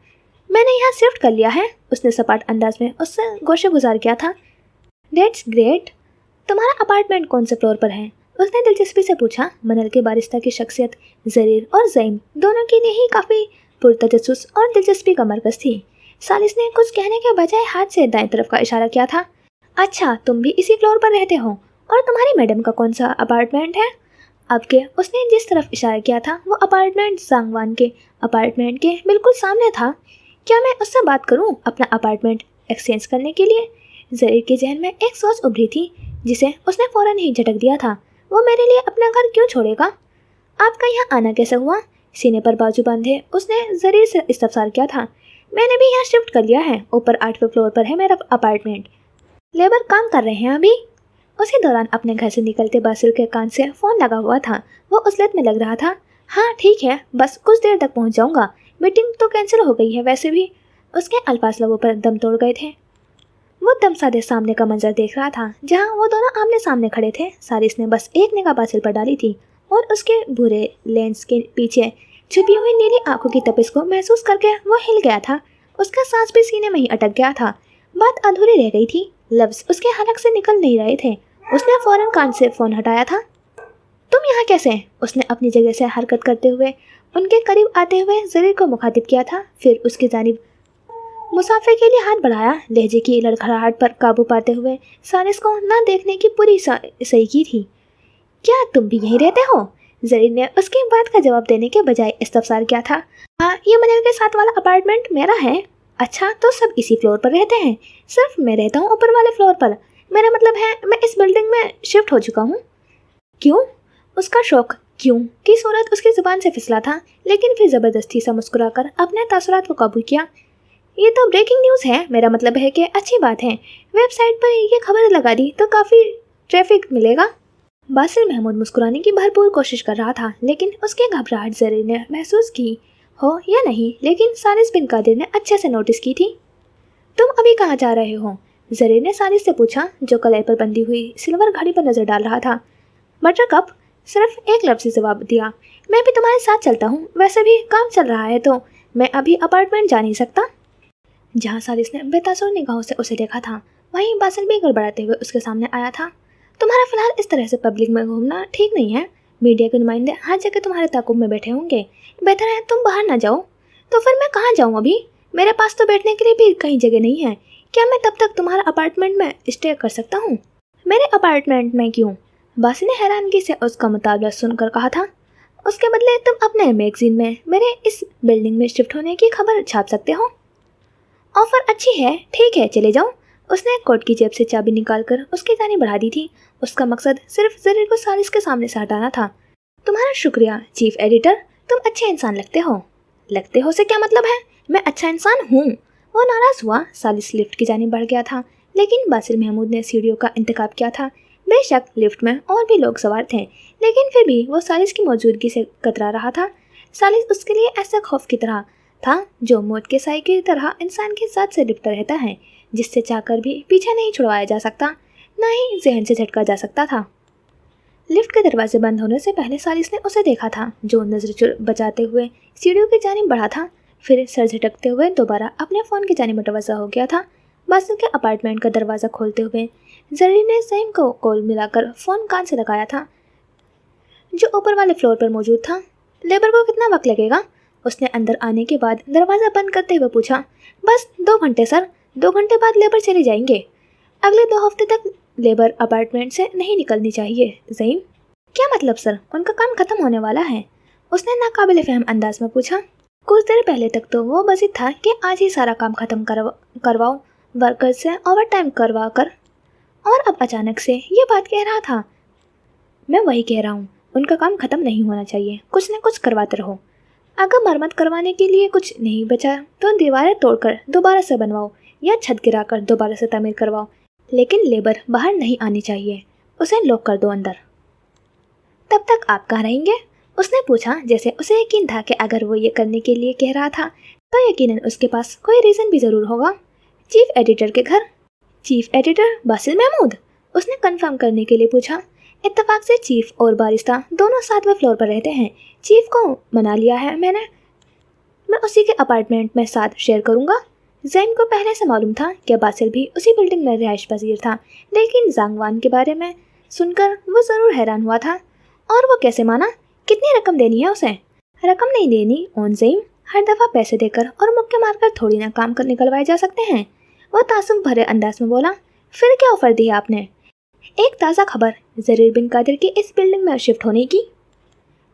मैंने यहाँ शिफ्ट कर लिया है, उसने सपाट अंदाज में उससे गोशे गुजार किया था। Dates great. तुम्हारा अपार्टमेंट कौन से फ्लोर पर है? उसने दिलचस्पी से पूछा। मनल के बारिस्ता की शख्सियत जरीर और ज़ईम दोनों के लिए ही काफ़ी पुरतजस्सुस और दिलचस्पी का मरकज़ थी। सालिस ने कुछ कहने के बजाय हाथ से दाएं तरफ का इशारा किया था। अच्छा, तुम भी इसी फ्लोर पर रहते हो? और तुम्हारी मैडम का कौन सा अपार्टमेंट है? अब के उसने जिस तरफ इशारा किया था वो अपार्टमेंट सांगवान के अपार्टमेंट के बिल्कुल सामने था। क्या मैं उससे बात करूं अपना अपार्टमेंट एक्सचेंज करने के लिए? जरीर के जहन में एक सोच उभरी थी जिसे उसने फौरन ही झटक दिया था। वो मेरे लिए अपना घर क्यों छोड़ेगा? आपका यहाँ आना कैसे हुआ? सीने पर बाजू बांधे उसने जरीर से इस्तफसार किया था। मैंने भी यहाँ शिफ्ट कर लिया है, ऊपर 8वें फ्लोर पर है मेरा अपार्टमेंट। लेबर काम कर रहे हैं अभी। उसी दौरान अपने घर से निकलते बासिल के कान से फ़ोन लगा हुआ था। वो उसलत में लग रहा था। हाँ ठीक है, बस कुछ देर तक पहुँच जाऊँगा, मीटिंग तो कैंसिल हो गई है वैसे भी। उसके अल्फाज लोगों पर दम तोड़ गए थे। वो दम साधे सामने का मंजर देख रहा था जहाँ वो दोनों आमने सामने खड़े थे। सारिस ने बस एक निगाह बासिल पर डाली थी और उसके भूरे लेंस के पीछे छुपी हुई नीली आंखों की तपिश को महसूस करके वो हिल गया था। उसका सांस भी सीने में ही अटक गया था। बात अधूरी रह गई थी, लफ्ज़ उसके हलक से निकल नहीं रहे थे। उसने फौरन कान से फ़ोन हटाया था। तुम यहाँ कैसे? उसने अपनी जगह से हरकत करते हुए उनके करीब आते हुए जरीर को मुखातिब किया था। फिर उसकी जानिब मुसाफिर के लिए हाथ बढ़ाया। लहजे की लड़खड़ाहट पर काबू पाते हुए सारिस को ना देखने की पूरी सही की थी। क्या तुम भी यहीं रहते हो? जरीर ने उसकी बात का जवाब देने के बजाय इस्तफसार किया था। हाँ, ये मनल के साथ वाला अपार्टमेंट मेरा है। अच्छा, तो सब इसी फ्लोर पर रहते हैं? सिर्फ मैं रहता हूँ ऊपर वाले फ्लोर पर। मेरा मतलब है मैं इस बिल्डिंग में शिफ्ट हो चुका हूँ। क्यों? उसका शौक क्यों की सूरत उसकी ज़ुबान से फिसला था, लेकिन फिर ज़बरदस्ती सा मुस्कुराकर अपने तासुरात को काबू किया। ये तो ब्रेकिंग न्यूज़ है, मेरा मतलब है कि अच्छी बात है। वेबसाइट पर ये खबर लगा दी तो काफ़ी ट्रैफिक मिलेगा। बासिल महमूद मुस्कुराने की भरपूर कोशिश कर रहा था, लेकिन उसकी घबराहट जरीर ने महसूस की हो या नहीं, लेकिन सारिस बिन कादिर ने अच्छे से नोटिस की थी। तुम अभी कहाँ जा रहे हो? जरीर ने सारिस से पूछा, जो कलाई पर बंधी हुई सिल्वर घड़ी पर नजर डाल रहा था। बटरकप सिर्फ एक लफ्ज़ जवाब दिया। मैं भी तुम्हारे साथ चलता हूँ, वैसे भी काम चल रहा है तो मैं अभी अपार्टमेंट जा नहीं सकता। जहाँ सारिस ने बेतासुर निगाहों से उसे देखा था, वहीं बासिल भी गड़बड़ाते हुए उसके सामने आया था। तुम्हारा फिलहाल इस तरह से पब्लिक में घूमना ठीक नहीं है। मीडिया के नुमाइंदे हर जगह तुम्हारे ताकुब में बैठे होंगे। बेहतर है तुम बाहर ना जाओ। तो फिर मैं कहाँ जाऊँ अभी? मेरे पास तो बैठने के लिए भी कहीं जगह नहीं है। क्या मैं तब तक तुम्हारा अपार्टमेंट में स्टे कर सकता हूँ? मेरे अपार्टमेंट में क्यों? बासिल ने हैरानगी से उसका मुताबिला सुनकर कहा था। उसके बदले तुम अपने मैगजीन में मेरे इस बिल्डिंग में शिफ्ट होने की खबर छाप सकते हो। ऑफर अच्छी है, ठीक है चले जाओ। उसने कोट की जेब से चाबी निकालकर उसकी जानी बढ़ा दी थी। उसका मकसद सिर्फ जरीर को सारिस के सामने से हटाना था। तुम्हारा शुक्रिया चीफ एडिटर, तुम अच्छे इंसान लगते हो। लगते हो से क्या मतलब है? मैं अच्छा इंसान हूँ। वो नाराज़ हुआ। सालिस लिफ्ट की जानी बढ़ गया था, लेकिन बासिल महमूद ने सीढ़ियों का इंतखाब किया था। बेशक लिफ्ट में और भी लोग सवार थे, लेकिन फिर भी वो सालिस की मौजूदगी से कतरा रहा था। सालिस उसके लिए ऐसा खौफ की तरह था जो मौत के साए की तरह इंसान के साथ से लिपटा रहता है, जिससे चाहकर भी पीछे नहीं छुड़वाया जा सकता, न ही जहन से झटका जा सकता था। लिफ्ट के दरवाजे बंद होने से पहले सालिस ने उसे देखा था, जो नजर बचाते हुए सीढ़ियों की जानिब बढ़ा था। फिर सर झटकते हुए दोबारा अपने फ़ोन की जानिब मुतवज्जा हो गया था। बासिल के अपार्टमेंट का दरवाज़ा खोलते हुए जरीर ने ज़ईम को कॉल मिलाकर फ़ोन कान से लगाया था, जो ऊपर वाले फ्लोर पर मौजूद था। लेबर को कितना वक्त लगेगा? उसने अंदर आने के बाद दरवाज़ा बंद करते हुए पूछा। बस 2 घंटे सर, 2 घंटे बाद लेबर चले जाएंगे। अगले 2 हफ्ते तक लेबर अपार्टमेंट से नहीं निकलनी चाहिए। ज़ईम, क्या मतलब सर? उनका काम ख़त्म होने वाला है? उसने नाकाबिल फ़हम अंदाज में पूछा। कुछ देर पहले तक तो वो बस था कि आज ही सारा काम ख़त्म करवाओ वर्कर से ओवर टाइम करवा कर, और अब अचानक से ये बात कह रहा था। मैं वही कह रहा हूँ, उनका काम ख़त्म नहीं होना चाहिए, कुछ न कुछ करवाते रहो। अगर मरम्मत करवाने के लिए कुछ नहीं बचा तो दीवारें तोड़कर दोबारा से बनवाओ या छत गिराकर दोबारा से तामीर करवाओ, लेकिन लेबर बाहर नहीं आनी चाहिए। उसे लॉक कर दो अंदर। तब तक आप कहाँ रहेंगे? उसने पूछा, जैसे उसे यकीन था कि अगर वो ये करने के लिए कह रहा था तो यकीनन उसके पास कोई रीज़न भी ज़रूर होगा। चीफ एडिटर के घर। Chief editor Basil Mahmood? उसने कंफर्म करने के लिए पूछा। इत्तेफाक से चीफ और बारिस्ता दोनों 7वें फ्लोर पर रहते हैं। चीफ को मना लिया है मैंने, मैं उसी के अपार्टमेंट में साथ शेयर करूँगा। जैन को पहले से मालूम था कि बासिल भी उसी बिल्डिंग में रिहाइश पजीर था, लेकिन जांगवान के बारे में सुनकर वो ज़रूर हैरान हुआ था। और वो कैसे माना? कितनी रकम देनी है उसे? रकम नहीं देनी ओन ज़ैन, हर दफ़ा पैसे देकर और मुक्के मारकर थोड़ी ना काम कर निकलवाए जा सकते हैं। वो तासुब भरे अंदाज में बोला। फिर क्या ऑफ़र दी आपने? एक ताज़ा खबर ज़रीर बिन कादिर की इस बिल्डिंग में शिफ्ट होने की।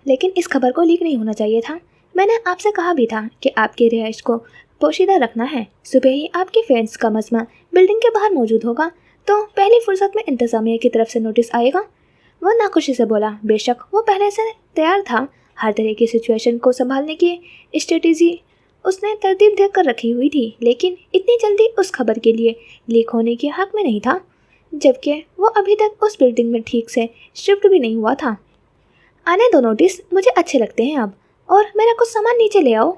लेकिन इस खबर को लीक नहीं होना चाहिए था। मैंने आपसे कहा भी था कि आपकी रिहाइश को पोशीदा रखना है। सुबह ही आपके फैंस का मजमा बिल्डिंग के बाहर मौजूद होगा, तो पहली फुर्सत में इंतज़ामिया की तरफ से नोटिस आएगा। वो नाखुशी से बोला। बेशक वो पहले से तैयार था, हर तरह की सिचुएशन को संभालने की स्ट्रेटेजी उसने तरतीब देख कर रखी हुई थी, लेकिन इतनी जल्दी उस खबर के लिए लीक होने के हक में नहीं था, जबकि वो अभी तक उस बिल्डिंग में ठीक से शिफ्ट भी नहीं हुआ था। आने दो नोटिस, मुझे अच्छे लगते हैं अब, और मेरा कुछ सामान नीचे ले आओ।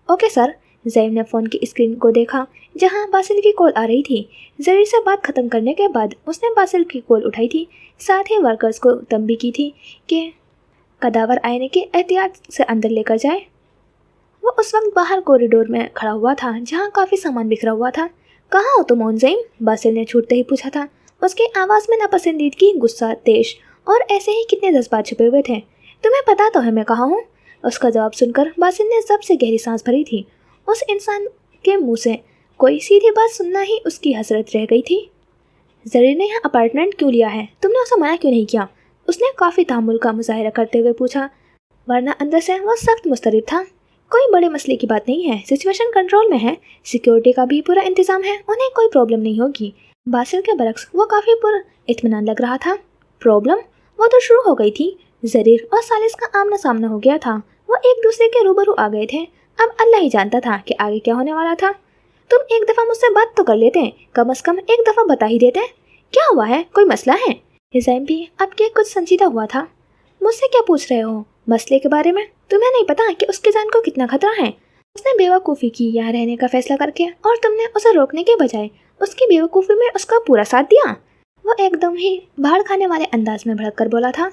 Okay sir. ज़ैन ने फ़ोन की स्क्रीन को देखा जहां बासिल की कॉल आ रही थी। ज़रीर से बात ख़त्म करने के बाद उसने बासिल की कॉल उठाई थी, साथ ही वर्कर्स को तंबी की थी कि कदावर आईने के एहतियात से अंदर लेकर जाए। वो उस वक्त बाहर कॉरिडोर में खड़ा हुआ था जहां काफ़ी सामान बिखरा हुआ था। कहाँ हो तुम ओन ज़ैन? बासिल ने छूटते ही पूछा था। उसकी आवाज़ में नापसंदीदगी, गुस्सा, तेज और ऐसे ही कितने जज्बात छुपे हुए थे। तुम्हें पता तो है मैं कहाँ हूँ? उसका जवाब सुनकर बासिल ने जब से गहरी सांस भरी थी। उस इंसान के मुंह से कोई सीधी बात सुनना ही उसकी हसरत रह गई थी। ज़रीर ने यहाँ अपार्टमेंट क्यों लिया है? तुमने उसे मना क्यों नहीं किया? उसने काफ़ी तहम्मुल का मुजाहिरा करते हुए पूछा, वरना अंदर से वह सख्त मुस्तरब था। कोई बड़े मसले की बात नहीं है, सिचुएशन कंट्रोल में है, सिक्योरिटी का भी पूरा इंतजाम है, उन्हें कोई प्रॉब्लम नहीं होगी। बासिल के बरक्स वो काफ़ी पुरइत्मीनान लग रहा था। प्रॉब्लम? वो तो शुरू हो गई थी। ज़रीर और सालिस का आमना सामना हो गया था। वो एक दूसरे के रूबरू आ गए थे। अब अल्लाह ही जानता था कि आगे क्या होने वाला था। तुम एक दफ़ा मुझसे बात तो कर लेते, कम से कम एक दफ़ा बता ही देते। क्या हुआ है? कोई मसला है? ज़ैन भी अब के कुछ संजीदा हुआ था। मुझसे क्या पूछ रहे हो? मसले के बारे में? तुम्हें नहीं पता कि उसकी जान को कितना खतरा है? उसने बेवकूफ़ी की यहाँ रहने का फैसला करके, और तुमने उसे रोकने के बजाय उसकी बेवकूफ़ी में उसका पूरा साथ दिया। वो एकदम ही भाड़ खाने वाले अंदाज में भड़क कर बोला था।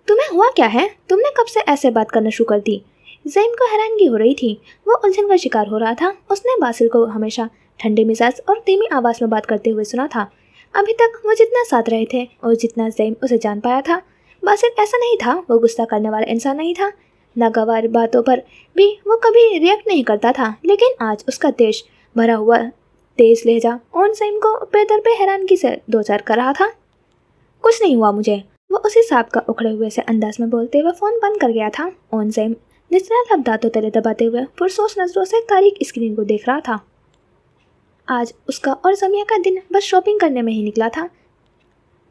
तुम्हें हुआ क्या है? तुमने कब से ऐसे बात करना शुरू कर दी? ज़ैन को हैरानगी हो रही थी। वो उलझन का शिकार हो रहा था। उसने बासिल को हमेशा ठंडे मिजाज और धीमी आवाज़ में बात करते हुए सुना था। अभी तक वो जितना साथ रहे थे और जितना ज़ैन उसे जान पाया था, बासिल ऐसा नहीं था। वो गुस्सा करने वाला इंसान नहीं था। नागवार बातों पर भी वो कभी रिएक्ट नहीं करता था, लेकिन आज उसका तेज भरा हुआ तेज लहजा ओन ज़ैन को बेदर हैरानगी से दो चार कर रहा था। कुछ नहीं हुआ मुझे, वो उसी सांप का उखड़े हुए से अंदाज में बोलते हुए फ़ोन बंद कर गया था। ओन ज़ैन निचला लब दांतों तले दबाते हुए पुरसोच नजरों से तारीख स्क्रीन को देख रहा था। आज उसका और जमिया का दिन बस शॉपिंग करने में ही निकला था।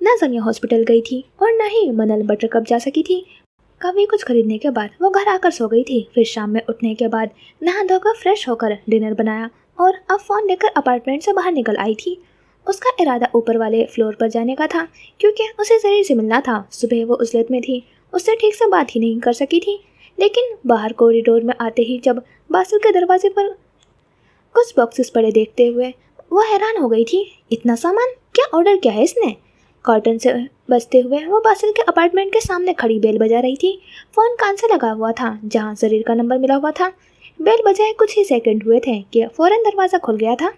न जमिया हॉस्पिटल गई थी और न ही मनल बटरकप जा सकी थी। कभी कुछ खरीदने के बाद वो घर आकर सो गई थी। फिर शाम में उठने के बाद नहा धोकर फ्रेश होकर डिनर बनाया और अब फ़ोन लेकर अपार्टमेंट से बाहर निकल आई थी। उसका इरादा ऊपर वाले फ्लोर पर जाने का था, क्योंकि उसे ज़रीर से मिलना था। सुबह वो उजलत में थी, उससे ठीक से बात ही नहीं कर सकी थी। लेकिन बाहर कॉरिडोर में आते ही जब बासिल के दरवाजे पर कुछ बॉक्सेस पड़े देखते हुए वो हैरान हो गई थी। इतना सामान? क्या ऑर्डर किया है इसने? कर्टन से बचते हुए वो बासिल के अपार्टमेंट के सामने खड़ी बेल बजा रही थी। फ़ोन कान से लगा हुआ था जहां ज़रीर का नंबर मिला हुआ था। बेल बजाए कुछ ही सेकंड हुए थे कि फ़ौरन दरवाज़ा खुल गया था।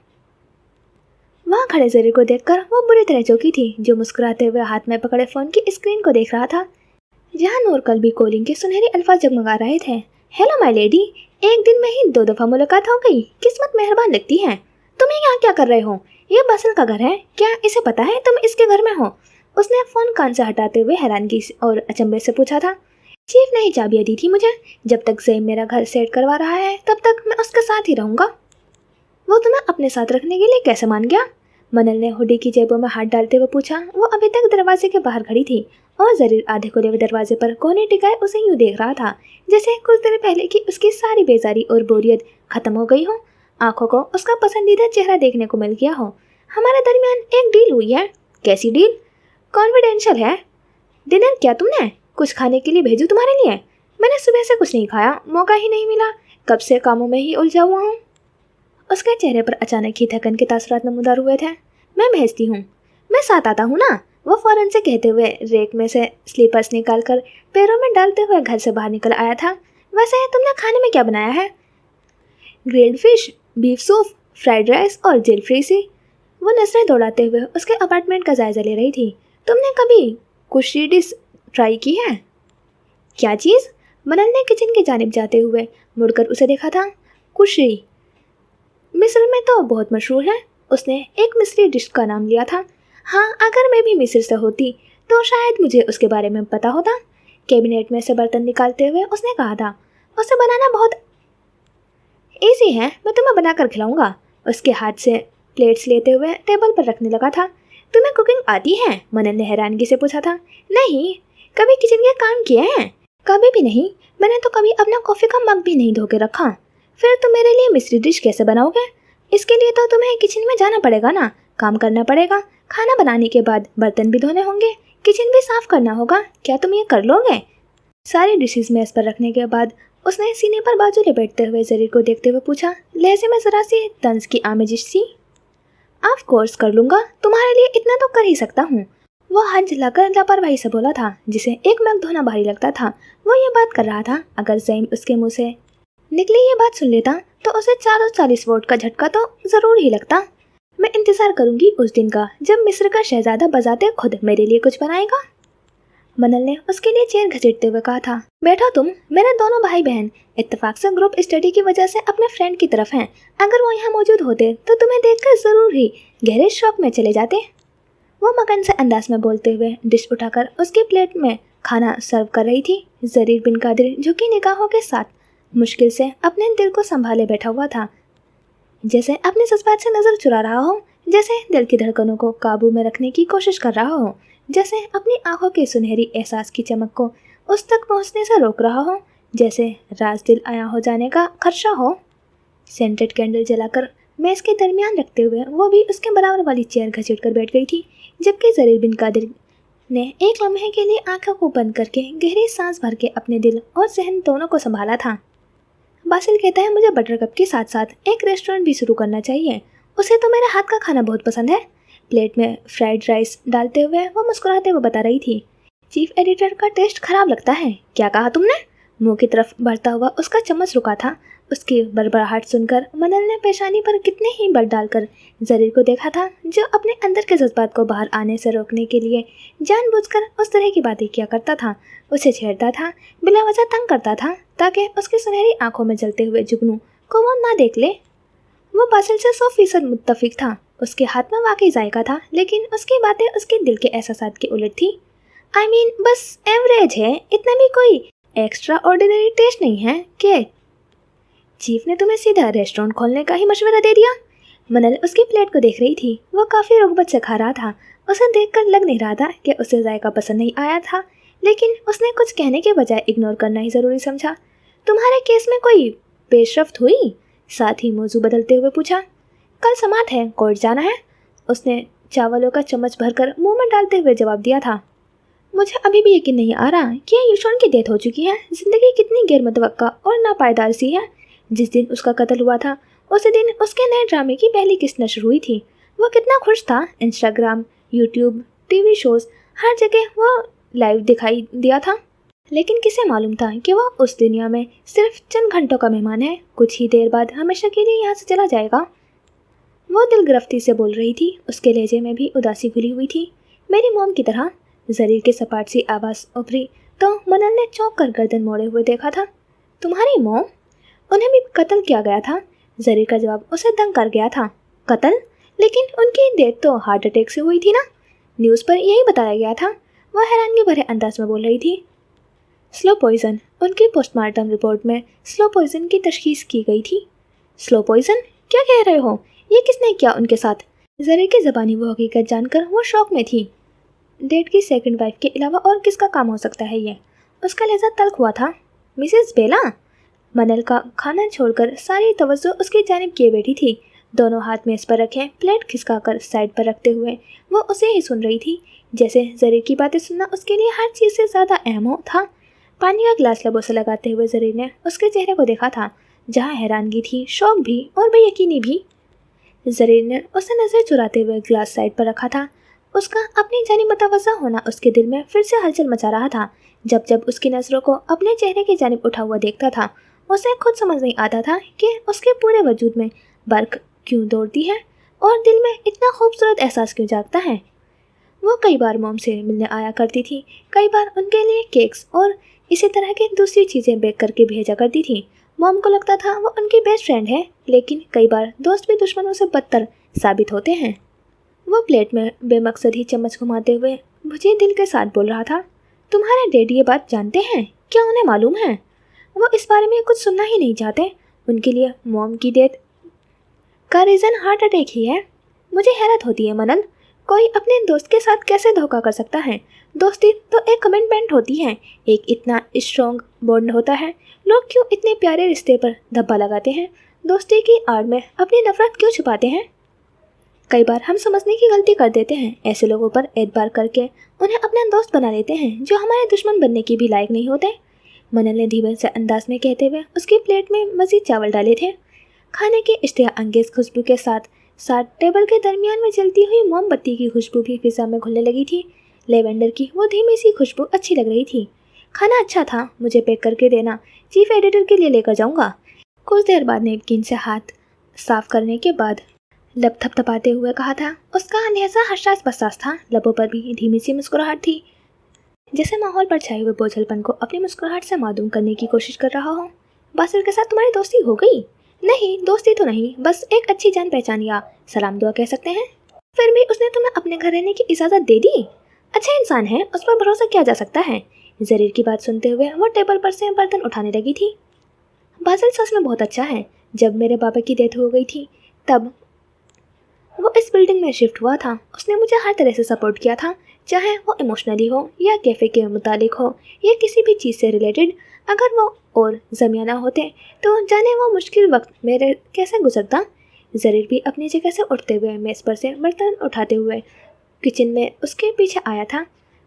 वहाँ खड़े ज़रीर को देखकर वो बुरी तरह चौंकी थी, जो मुस्कुराते हुए हाथ में पकड़े फ़ोन की स्क्रीन को देख रहा था जहाँ नूर कल्बी कॉलिंग के सुनहरे अल्फाज जगमगा रहे थे। हेलो माय लेडी, एक दिन में ही 2 दफ़ा मुलाकात हो गई। किस्मत मेहरबान लगती है। तुम यहाँ क्या कर रहे हो? ये बासिल का घर है, क्या इसे पता है तुम इसके घर में हो? उसने फ़ोन कान से हटाते हुए हैरानगी और अचंभे से पूछा था। चीफ ने ही चाबियाँ दी थी मुझे। जब तक ज़ैन मेरा घर सेट करवा रहा है तब तक मैं उसके साथ ही रहूँगा। वो तुम्हें अपने साथ रखने के लिए कैसे मान गया? मनल ने हुडी की जेबों में हाथ डालते हुए पूछा। वो अभी तक दरवाजे के बाहर खड़ी थी और ज़रीर आधे खुले हुए दरवाजे पर कोने टिकाए उसे यूँ देख रहा था जैसे कुछ देर पहले की उसकी सारी बेजारी और बोरियत खत्म हो गई हो। आंखों को उसका पसंदीदा चेहरा देखने को मिल गया हो। हमारे दरमियान एक डील हुई है। कैसी डील? कॉन्फिडेंशियल है। डिनर क्या तुमने? कुछ खाने के लिए भेजूँ तुम्हारे लिए? मैंने सुबह से कुछ नहीं खाया, मौका ही नहीं मिला। कब से कामों में ही उलझा हुआ हूँ। उसके चेहरे पर अचानक ही थकन के तासरात नमूदार हुए थे। मैं भेजती हूँ। मैं साथ आता हूँ ना। वो फौरन से कहते हुए रेक में से स्लीपर्स निकाल कर पैरों में डालते हुए घर से बाहर निकल आया था। वैसे तुमने खाने में क्या बनाया है? Grilled fish, beef soup, fried rice और जेल फ्री सी। वो नजरें दौड़ाते हुए उसके अपार्टमेंट का जायजा ले रही थी। तुमने कभी कुशी डिश ट्राई की है? क्या चीज़? मनन ने किचन की जानिब जाते हुए मुड़कर उसे देखा था। कुशी मिस्र में तो बहुत मशहूर है। उसने एक मिस्री डिश का नाम लिया था। हाँ, अगर मैं भी मिस्र से होती तो शायद मुझे उसके बारे में पता होता। कैबिनेट में से बर्तन निकालते हुए उसने कहा था। उसे बनाना बहुत ईजी है, मैं तुम्हें बनाकर खिलाऊंगा। उसके हाथ से प्लेट्स लेते हुए टेबल पर रखने लगा था। तुम्हें कुकिंग आती है? मनन ने हैरानगी से पूछा था। नहीं, कभी किचन के काम किए हैं? कभी भी नहीं। मैंने तो कभी अपना कॉफ़ी का मग भी नहीं धो के रखा। फिर तुम मेरे लिए मिस्री डिश कैसे बनाओगे? इसके लिए तो तुम्हें किचन में जाना पड़ेगा ना, काम करना पड़ेगा। खाना बनाने के बाद बर्तन भी धोने होंगे, किचन भी साफ करना होगा। क्या तुम ये कर लोगे? सारी डिशेज मेज पर रखने के बाद उसने सीने पर बाजू लेपेटते हुए जरीर को देखते हुए पूछा, लहजे में जरा सी तंज की आमेजिश सी। ऑफ कोर्स कर लूँगा, तुम्हारे लिए इतना तो कर ही सकता हूँ। वो हाथ जलाकर लापरवाही से बोला था, जिसे एक मग धोना भारी लगता था। वो ये बात कर रहा था, अगर ज़ैम उसके मुंह से निकली ये बात सुन लेता तो उसे 440 वोट का झटका तो ज़रूर ही लगता। मैं इंतज़ार करूंगी उस दिन का जब मिस्र का शहजादा बजाते खुद मेरे लिए कुछ बनाएगा। मनल ने उसके लिए चेयर घसीटते हुए कहा था। बैठो तुम। मेरे दोनों भाई बहन इत्तेफाक से ग्रुप स्टडी की वजह से अपने फ्रेंड की तरफ हैं। अगर वो यहाँ मौजूद होते तो तुम्हें देखकर ज़रूर ही गहरे शौक में चले जाते। वो मगन से अंदाज में बोलते हुए डिश उठाकर उसकी प्लेट में खाना सर्व कर रही थी। जरीर बिन कादिर झुकी निगाहों के साथ मुश्किल से अपने दिल को संभाले बैठा हुआ था, जैसे अपने जज्बात से नज़र चुरा रहा हो, जैसे दिल की धड़कनों को काबू में रखने की कोशिश कर रहा हो, जैसे अपनी आंखों के सुनहरी एहसास की चमक को उस तक पहुंचने से रोक रहा हो, जैसे राज दिल आया हो जाने का खदशा हो। सेंटेड कैंडल जलाकर मेज के दरमियान रखते हुए वो भी उसके बराबर वाली चेयर घसीट कर बैठ गई थी, जबकि जरीर बिन कादिर ने एक लम्हे के लिए आंखों को बंद करके गहरी सांस भर के अपने दिल और जहन दोनों को संभाला था। बासिल कहता है मुझे बटरकप के साथ साथ एक रेस्टोरेंट भी शुरू करना चाहिए। उसे तो मेरे हाथ का खाना बहुत पसंद है। प्लेट में फ्राइड राइस डालते हुए वो मुस्कुराते हुए बता रही थी। चीफ एडिटर का टेस्ट खराब लगता है। क्या कहा तुमने? मुंह की तरफ बढ़ता हुआ उसका चम्मच रुका था। उसकी बड़बड़ाहट सुनकर मनल ने पेशानी पर कितने ही बल डालकर जरीर को देखा था, जो अपने अंदर के जज्बात को बाहर आने से रोकने के लिए जानबूझकर उस तरह की बातें किया करता था। उसे छेड़ता था, बिला वजह तंग करता था, ताकि उसकी सुनहरी आंखों में जलते हुए जुगनू को वो ना देख ले। वो बासिल से 100% मुत्तफिक था। उसके हाथ में वाकई जायका था, लेकिन उसकी बातें उसके दिल के एहसासात के उलट थी। I mean, बस एवरेज है, इतना भी कोई एक्स्ट्रा ऑर्डिनरी टेस्ट नहीं है। क्या चीफ ने तुम्हें सीधा रेस्टोरेंट खोलने का ही मशवरा दे दिया? मनल उसकी प्लेट को देख रही थी। वो काफ़ी रुग़बत से खा रहा था। उसे देखकर लग नहीं रहा था कि उसे जायका पसंद नहीं आया था, लेकिन उसने कुछ कहने के बजाय इग्नोर करना ही ज़रूरी समझा। तुम्हारे केस में कोई पेशरफ्त हुई? साथ ही मौजू बदलते हुए पूछा। कल समात है, कोर्ट जाना है। उसने चावलों का चम्मच भरकर मुंह में डालते हुए जवाब दिया था। मुझे अभी भी यकीन नहीं आ रहा कि युशोन की डेथ हो चुकी है। ज़िंदगी कितनी गैर मुतवक्का और नापायदार सी है। जिस दिन उसका कत्ल हुआ था उसी दिन उसके नए ड्रामे की पहली किस्त नशर हुई थी। वो कितना खुश था। इंस्टाग्राम, यूट्यूब, टीवी शोज़, हर जगह वो लाइव दिखाई दिया था। लेकिन किसे मालूम था कि वो उस दुनिया में सिर्फ चंद घंटों का मेहमान है। कुछ ही देर बाद हमेशा के लिए यहाँ से चला जाएगा। वो दिल गिरफ्ती से बोल रही थी। उसके लहजे में भी उदासी घुली हुई थी, मेरी मोम की तरह। जरीर की सपाट सी आवाज़ उभरी तो मनल ने चौंक कर गर्दन मोड़े हुए देखा था। तुम्हारी मोम? उन्हें भी कत्ल किया गया था। जरीर का जवाब उसे दंग कर गया था। कत्ल? लेकिन उनकी डेथ तो हार्ट अटैक से हुई थी ना, न्यूज़ पर यही बताया गया था। वह हैरानगी भरे अंदाज में बोल रही थी। Slow poison. उनकी पोस्टमार्टम रिपोर्ट में स्लो पॉइजन की तशखीस की गई थी। Slow poison? क्या कह रहे हो? ये किसने किया उनके साथ? जरीर की ज़बानी वो हकीकत जानकर वो शौक में थी। डेड की सेकंड वाइफ के अलावा और किसका काम हो सकता है ये? उसका लहजा तल्ख हुआ था। मिसेस बेला? मनल का खाना छोड़कर सारी तवज्जो उसकी जानिब किए बैठी थी। दोनों हाथ मेज पर रखे प्लेट खिसकाकर साइड पर रखते हुए वो उसे ही सुन रही थी, जैसे जरीर की बातें सुनना उसके लिए हर चीज़ से ज़्यादा अहम हो था। पानी का गिलास लबों से लगाते हुए जरीर ने उसके चेहरे को देखा था, जहाँ हैरानगी थी, शौक भी और बेयकीनी भी। जरीर ने उसे नज़र चुराते हुए गिलास साइड पर रखा था उसका अपनी जानी मुतवज्जा होना उसके दिल में फिर से हलचल मचा रहा था। जब जब उसकी नज़रों को अपने चेहरे की जानिब उठा हुआ देखता था, उसे खुद समझ नहीं आता था कि उसके पूरे वजूद में बर्क क्यों दौड़ती है और दिल में इतना खूबसूरत एहसास क्यों जागता है। वो कई बार मॉम से मिलने आया करती थी, कई बार उनके लिए केक्स और इसी तरह की दूसरी चीज़ें बेक करके भेजा करती थी। मॉम को लगता था वो उनकी बेस्ट फ्रेंड है, लेकिन कई बार दोस्त भी दुश्मनों से बदतर साबित होते हैं। वो प्लेट में बेमकसद ही चम्मच घुमाते हुए मुझे दिल के साथ बोल रहा था, तुम्हारे डैडी ये बात जानते हैं क्या? उन्हें मालूम है? वो इस बारे में कुछ सुनना ही नहीं चाहते। उनके लिए मॉम की डेथ का रीज़न हार्ट अटैक ही है। मुझे हैरत होती है मनन, कोई अपने दोस्त के साथ कैसे धोखा कर सकता है? दोस्ती तो एक कमिटमेंट होती है, एक इतना स्ट्रॉन्ग बॉन्ड होता है। लोग क्यों इतने प्यारे रिश्ते पर धब्बा लगाते हैं? दोस्ती की आड़ में अपनी नफरत क्यों छुपाते हैं? कई बार हम समझने की गलती कर देते हैं। ऐसे लोगों पर एतबार करके उन्हें अपना दोस्त बना लेते हैं जो हमारे दुश्मन बनने की भी लायक नहीं होते। मनन ने धीमे से अंदाज में कहते हुए उसकी प्लेट में मज़ीद चावल डाले थे। खाने की इश्तिहा अंगेज खुशबू के साथ साथ टेबल के दरमियान में जलती हुई मोमबत्ती की खुशबू भी फिजा में घुलने लगी थी। लेवेंडर की वो धीमी सी खुशबू अच्छी लग रही थी। खाना अच्छा था, मुझे पैक करके देना, चीफ एडिटर के लिए लेकर जाऊंगा। कुछ देर बाद नेपकिन से हाथ साफ करने के बाद लब थपथपाते हुए कहा था। उसका लहजा हर्षास बसास था, लबों पर भी धीमी सी मुस्कुराहट थी, जैसे माहौल पर छाए हुए बोझलपन को अपनी मुस्कुराहट से मासूम करने की कोशिश कर रहा हो। बासिल के साथ तुम्हारी दोस्ती हो गई? नहीं, दोस्ती तो नहीं, बस एक अच्छी जान पहचान या सलाम दुआ कह सकते हैं। फिर भी उसने तुम्हें अपने घर रहने की इजाज़त दे दी। अच्छा इंसान है, उस पर भरोसा किया जा सकता है। जरीर की बात सुनते हुए वो टेबल पर से बर्तन उठाने लगी थी। बासिल सच में बहुत अच्छा है। जब मेरे पापा की डेथ हो गई थी तब वो इस बिल्डिंग में शिफ्ट हुआ था। उसने मुझे हर तरह से सपोर्ट किया था, चाहे वो इमोशनली हो या कैफ़े के मुतालिक हो या किसी भी चीज़ से रिलेटेड। अगर वो और ज़मियाना होते तो जाने वो मुश्किल वक्त मेरे कैसे गुजरता। ज़रीर भी अपनी जगह से उठते हुए मेज़ पर से बर्तन उठाते हुए किचन में उसके पीछे आया था।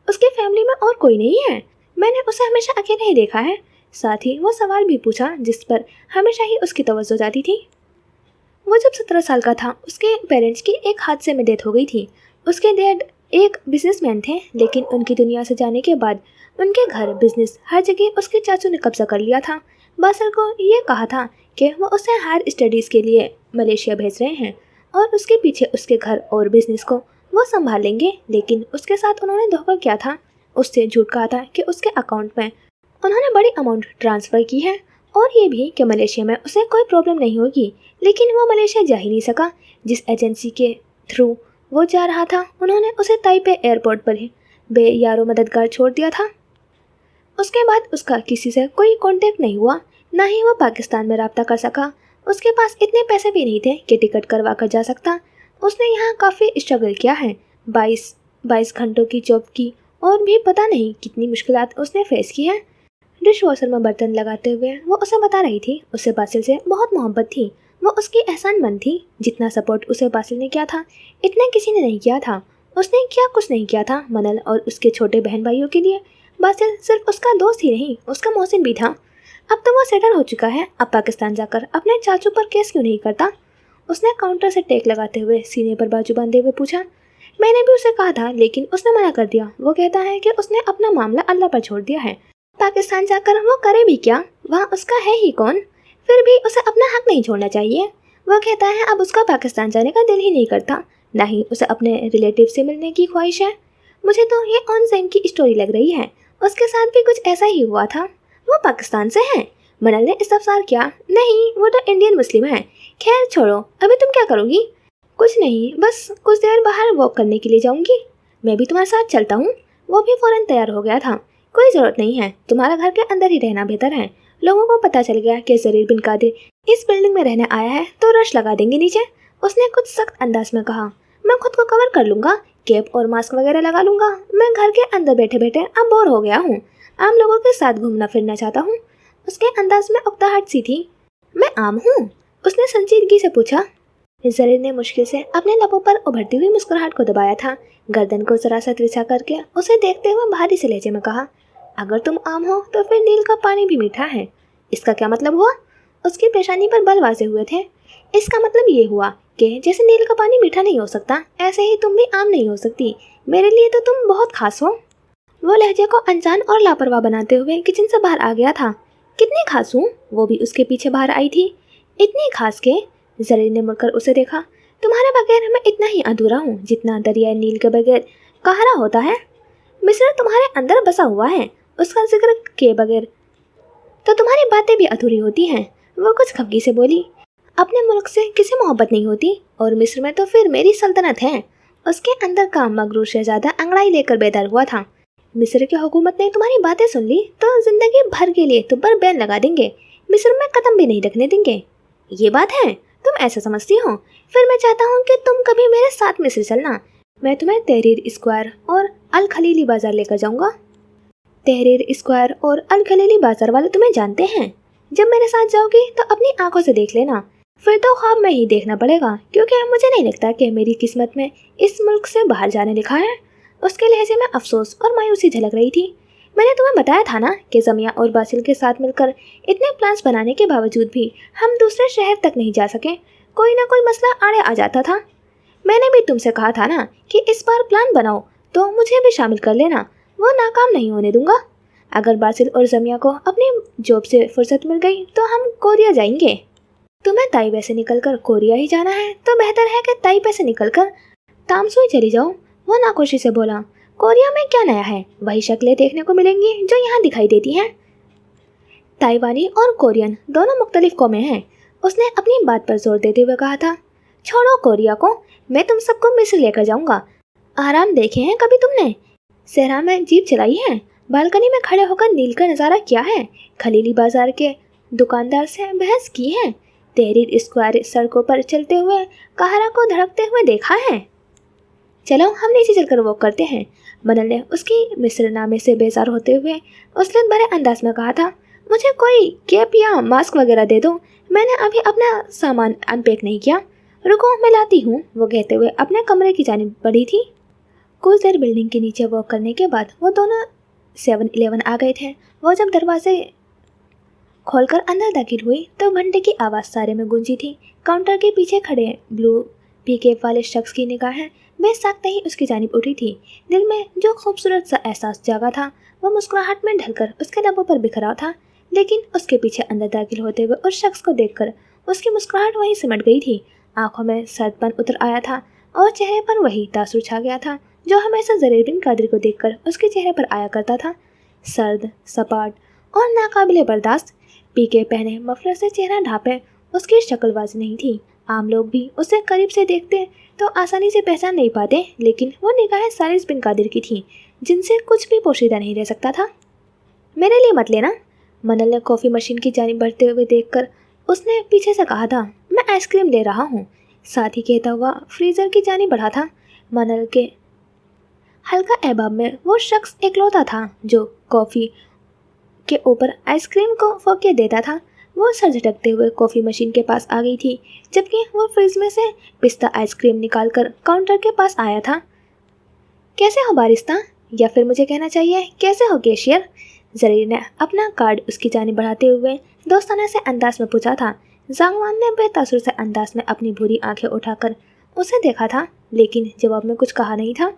उसकी फैमिली में और कोई नहीं है, मैंने उसे हमेशा अकेले ही देखा है। साथ ही वो सवाल भी पूछा जिस पर हमेशा ही उसकी तवज्जो जाती थी। वो जब 17 साल का था उसके पेरेंट्स की एक हादसे में डेथ हो गई थी। उसके डैड एक बिजनेसमैन थे, लेकिन उनकी दुनिया से जाने के बाद उनके घर, बिजनेस, हर जगह उसके चाचू ने कब्जा कर लिया था। बासिल को ये कहा था कि वो उसे हायर स्टडीज़ के लिए मलेशिया भेज रहे हैं और उसके पीछे उसके घर और बिजनेस को वो संभाल लेंगे, लेकिन उसके साथ उन्होंने धोखा किया था। उससे झूठ कहा था कि उसके अकाउंट में उन्होंने बड़ी अमाउंट ट्रांसफ़र की है और ये भी कि मलेशिया में उसे कोई प्रॉब्लम नहीं होगी, लेकिन वो मलेशिया जा ही नहीं सका। जिस एजेंसी के थ्रू वो जा रहा था उन्होंने उसे ताइपे एयरपोर्ट पर ही बेयारो मददगार छोड़ दिया था। उसके बाद उसका किसी से कोई कांटेक्ट नहीं हुआ, ना ही वो पाकिस्तान में रब्ता कर सका। उसके पास इतने पैसे भी नहीं थे कि टिकट करवा कर जा सकता। उसने यहाँ काफ़ी स्ट्रगल किया है, 22 घंटों की जॉब की और भी पता नहीं कितनी मुश्किलात उसने फेस की है। डिश वॉशर में बर्तन लगाते हुए वो उसे बता रही थी उसे बासिल से बहुत मोहब्बत थी। वो उसकी एहसानमंद थी। जितना सपोर्ट उसे बासिल ने किया था इतना किसी ने नहीं किया था। उसने क्या कुछ नहीं किया था मनल और उसके छोटे बहन भाइयों के लिए। बासिल सिर्फ उसका दोस्त ही नहीं, उसका मोहसिन भी था। अब तो वो सेटल हो चुका है, अब पाकिस्तान जाकर अपने चाचू पर केस क्यों नहीं करता? उसने काउंटर से टेक लगाते हुए सीने पर बाजू बांधे हुए पूछा। मैंने भी उसे कहा था, लेकिन उसने मना कर दिया। वो कहता है कि उसने अपना मामला अल्लाह पर छोड़ दिया है। पाकिस्तान जाकर वो करे भी क्या, वहाँ उसका है ही कौन? फिर भी उसे अपना हक नहीं छोड़ना चाहिए। वो कहता है अब उसका पाकिस्तान जाने का दिल ही नहीं करता, ना ही उसे अपने रिलेटिव से मिलने की ख्वाहिश है। मुझे तो ये ऑन सेम की स्टोरी लग रही है, उसके साथ भी कुछ ऐसा ही हुआ था। वो पाकिस्तान से है? मनल ने इस्तफसार किया। नहीं, वो तो इंडियन मुस्लिम है। खैर छोड़ो, अभी तुम क्या करोगी? कुछ नहीं, बस कुछ देर बाहर वॉक करने के लिए जाऊंगी। मैं भी तुम्हारे साथ चलता हूँ। वो भी फ़ौरन तैयार हो गया था। कोई ज़रूरत नहीं है, तुम्हारा घर के अंदर ही रहना बेहतर है। लोगों को पता चल गया कि ज़रीर बिन कादिर इस बिल्डिंग में रहने आया है तो रश लगा देंगे नीचे। उसने कुछ सख्त अंदाज में कहा। मैं खुद को कवर कर लूँगा, कैप और मास्क वगैरह लगा लूँगा। मैं घर के अंदर बैठे बैठे अब बोर हो गया हूँ, आम लोगों के साथ घूमना फिरना चाहता हूँ। उसके अंदाज में उकताहट सी थी। मैं आम हूँ? उसने संजीदगी से पूछा। ज़रीर ने मुश्किल से अपने लबों पर उभरती हुई मुस्कुराहट को दबाया था। गर्दन को जरा सा तिरछा करके उसे देखते हुए भारी से लहजे में कहा, अगर तुम आम हो तो फिर नील का पानी भी मीठा है। इसका क्या मतलब हुआ? उसकी पेशानी पर बल वाजे हुए थे। इसका मतलब ये हुआ कि जैसे नील का पानी मीठा नहीं हो सकता, ऐसे ही तुम भी आम नहीं हो सकती। मेरे लिए तो तुम बहुत खास हो। वो लहजे को अनजान और लापरवाह बनाते हुए किचन से बाहर आ गया था। कितनी खास हूँ? वो भी उसके पीछे बाहर आई थी। इतनी खास के? ज़रीर ने मुड़कर उसे देखा। तुम्हारे बगैर मैं इतना ही अधूरा हूँ जितना दरिया नील के बगैर कहरा होता है। मिस्र तुम्हारे अंदर बसा हुआ है, उसका जिक्र किए बगैर तो तुम्हारी बातें भी अधूरी होती हैं। वो कुछ खफगी से बोली। अपने मुल्क से किसी मोहब्बत नहीं होती, और मिस्र में तो फिर मेरी सल्तनत है। उसके अंदर का मगरूर शहजादा अंगड़ाई लेकर बेदार हुआ था। मिस्र की हुकूमत ने तुम्हारी बातें सुन ली तो जिंदगी भर के लिए तुम पर बैन लगा देंगे, मिस्र में कदम भी नहीं रखने देंगे। ये बात है? तुम ऐसा समझती हो? फिर मैं चाहता हूँ कि तुम कभी मेरे साथ मिस्र चलना। मैं तुम्हें तहरीर स्क्वायर और अल खलीली बाजार लेकर जाऊंगा। तहरीर स्क्वायर और अल खलीली बाजार वाले तुम्हें जानते हैं। जब मेरे साथ जाओगी तो अपनी आंखों से देख लेना, फिर तो ख्वाब में ही देखना पड़ेगा, क्योंकि मुझे नहीं लगता कि मेरी किस्मत में इस मुल्क से बाहर जाने लिखा है। उसके लहजे में अफसोस और मायूसी झलक रही थी। मैंने तुम्हें बताया था ना कि ज़मिया और बासिल के साथ मिलकर इतने प्लान्स बनाने के बावजूद भी हम दूसरे शहर तक नहीं जा सके। कोई ना कोई मसला आड़े आ जाता था। मैंने भी तुमसे कहा था ना कि इस बार प्लान बनाओ तो मुझे भी शामिल कर लेना, वो नाकाम नहीं होने दूंगा। अगर बासिल और ज़मिया को अपनी जॉब से फुर्सत मिल गई तो हम कोरिया जाएंगे। तुम्हें ताइबे से निकलकर कोरिया ही जाना है तो बेहतर है कि ताइबे से निकलकर तामसुई चली जाओ। वो नाखुशी से बोला। कोरिया में क्या नया है? वही शक्लें देखने को मिलेंगी जो यहाँ दिखाई देती हैं। ताइवानी और कोरियन दोनों मुख्तलिफ कौमें हैं, उसने अपनी बात पर जोर देते हुए कहा था। छोड़ो कोरिया को, मैं तुम सबको मिस्र लेकर जाऊंगा। आराम देखे हैं कभी तुमने? सहरा में जीप चलाई है? बालकनी में खड़े होकर नील का नज़ारा किया है? खलीली बाजार के दुकानदार से बहस की है? तहरीर स्क्वायर सड़कों पर चलते हुए कहरा को धड़कते हुए देखा है? चलो हम नीचे चलकर वॉक करते हैं। मनल ने उसकी मिस्र नामे से बेजार होते हुए उसलत भरे अंदाज में कहा था। मुझे कोई कैप या मास्क वगैरह दे दो, मैंने अभी अपना सामान अनपैक नहीं किया। रुको मैं लाती हूँ, वो कहते हुए अपने कमरे की जानिब बढ़ी थी। कुछ देर बिल्डिंग के नीचे वॉक करने के बाद वो दोनों 7-Eleven आ गए थे। वो जब दरवाजे खोलकर अंदर दाखिल हुई तो घंटे की आवाज़ सारे में गूंजी थी। काउंटर के पीछे खड़े ब्लू पीकेप वाले शख्स की निगाहें बेसाख्ते ही उसकी जानिब उठी थी। दिल में जो खूबसूरत सा एहसास जागा था वो मुस्कुराहट में ढलकर उसके लबों पर बिखरा था, लेकिन उसके पीछे अंदर दाखिल होते हुए उस शख्स को देखकर उसकी मुस्कुराहट वहीं सिमट गई थी। आंखों में सर्दपन उतर आया था और चेहरे पर वही तासुर छा गया था जो हमेशा ज़रीर बिन कादिर को देखकर उसके चेहरे पर आया करता था। सर्द, सपाट और नाकाबिले बर्दाश्त। पीके पहने मफलर से चेहरा ढांपे उसकी शक्ल वाज़ नहीं थी। आम लोग भी उसे करीब से देखते तो आसानी से पहचान नहीं पाते, लेकिन वो निगाहें सालिस बिन कादिर की थीं, जिनसे कुछ भी पोशीदा नहीं रह सकता था। मेरे लिए मत लेना, मनल ने कॉफ़ी मशीन की जानिब बढ़ते हुए देखकर उसने पीछे से कहा था। मैं आइसक्रीम ले रहा हूँ, साथ ही कहता हुआ फ्रीज़र की जानिब बढ़ा था। मनल के हल्का एहबाब में वो शख्स एकलौता था जो कॉफ़ी के ऊपर आइसक्रीम को फोके देता था। वो सर झटकते हुए कॉफ़ी मशीन के पास आ गई थी, जबकि वो फ्रिज में से पिस्ता आइसक्रीम निकालकर काउंटर के पास आया था। कैसे हो बारिस्ता, या फिर मुझे कहना चाहिए कैसे हो कैशियर? ज़रीर ने अपना कार्ड उसकी जानिब बढ़ाते हुए दोस्ताना से अंदाज में पूछा था। ज़ांगवान ने बेतासुर से अंदाज में अपनी भूरी आंखें उठाकर उसे देखा था, लेकिन जवाब में कुछ कहा नहीं था।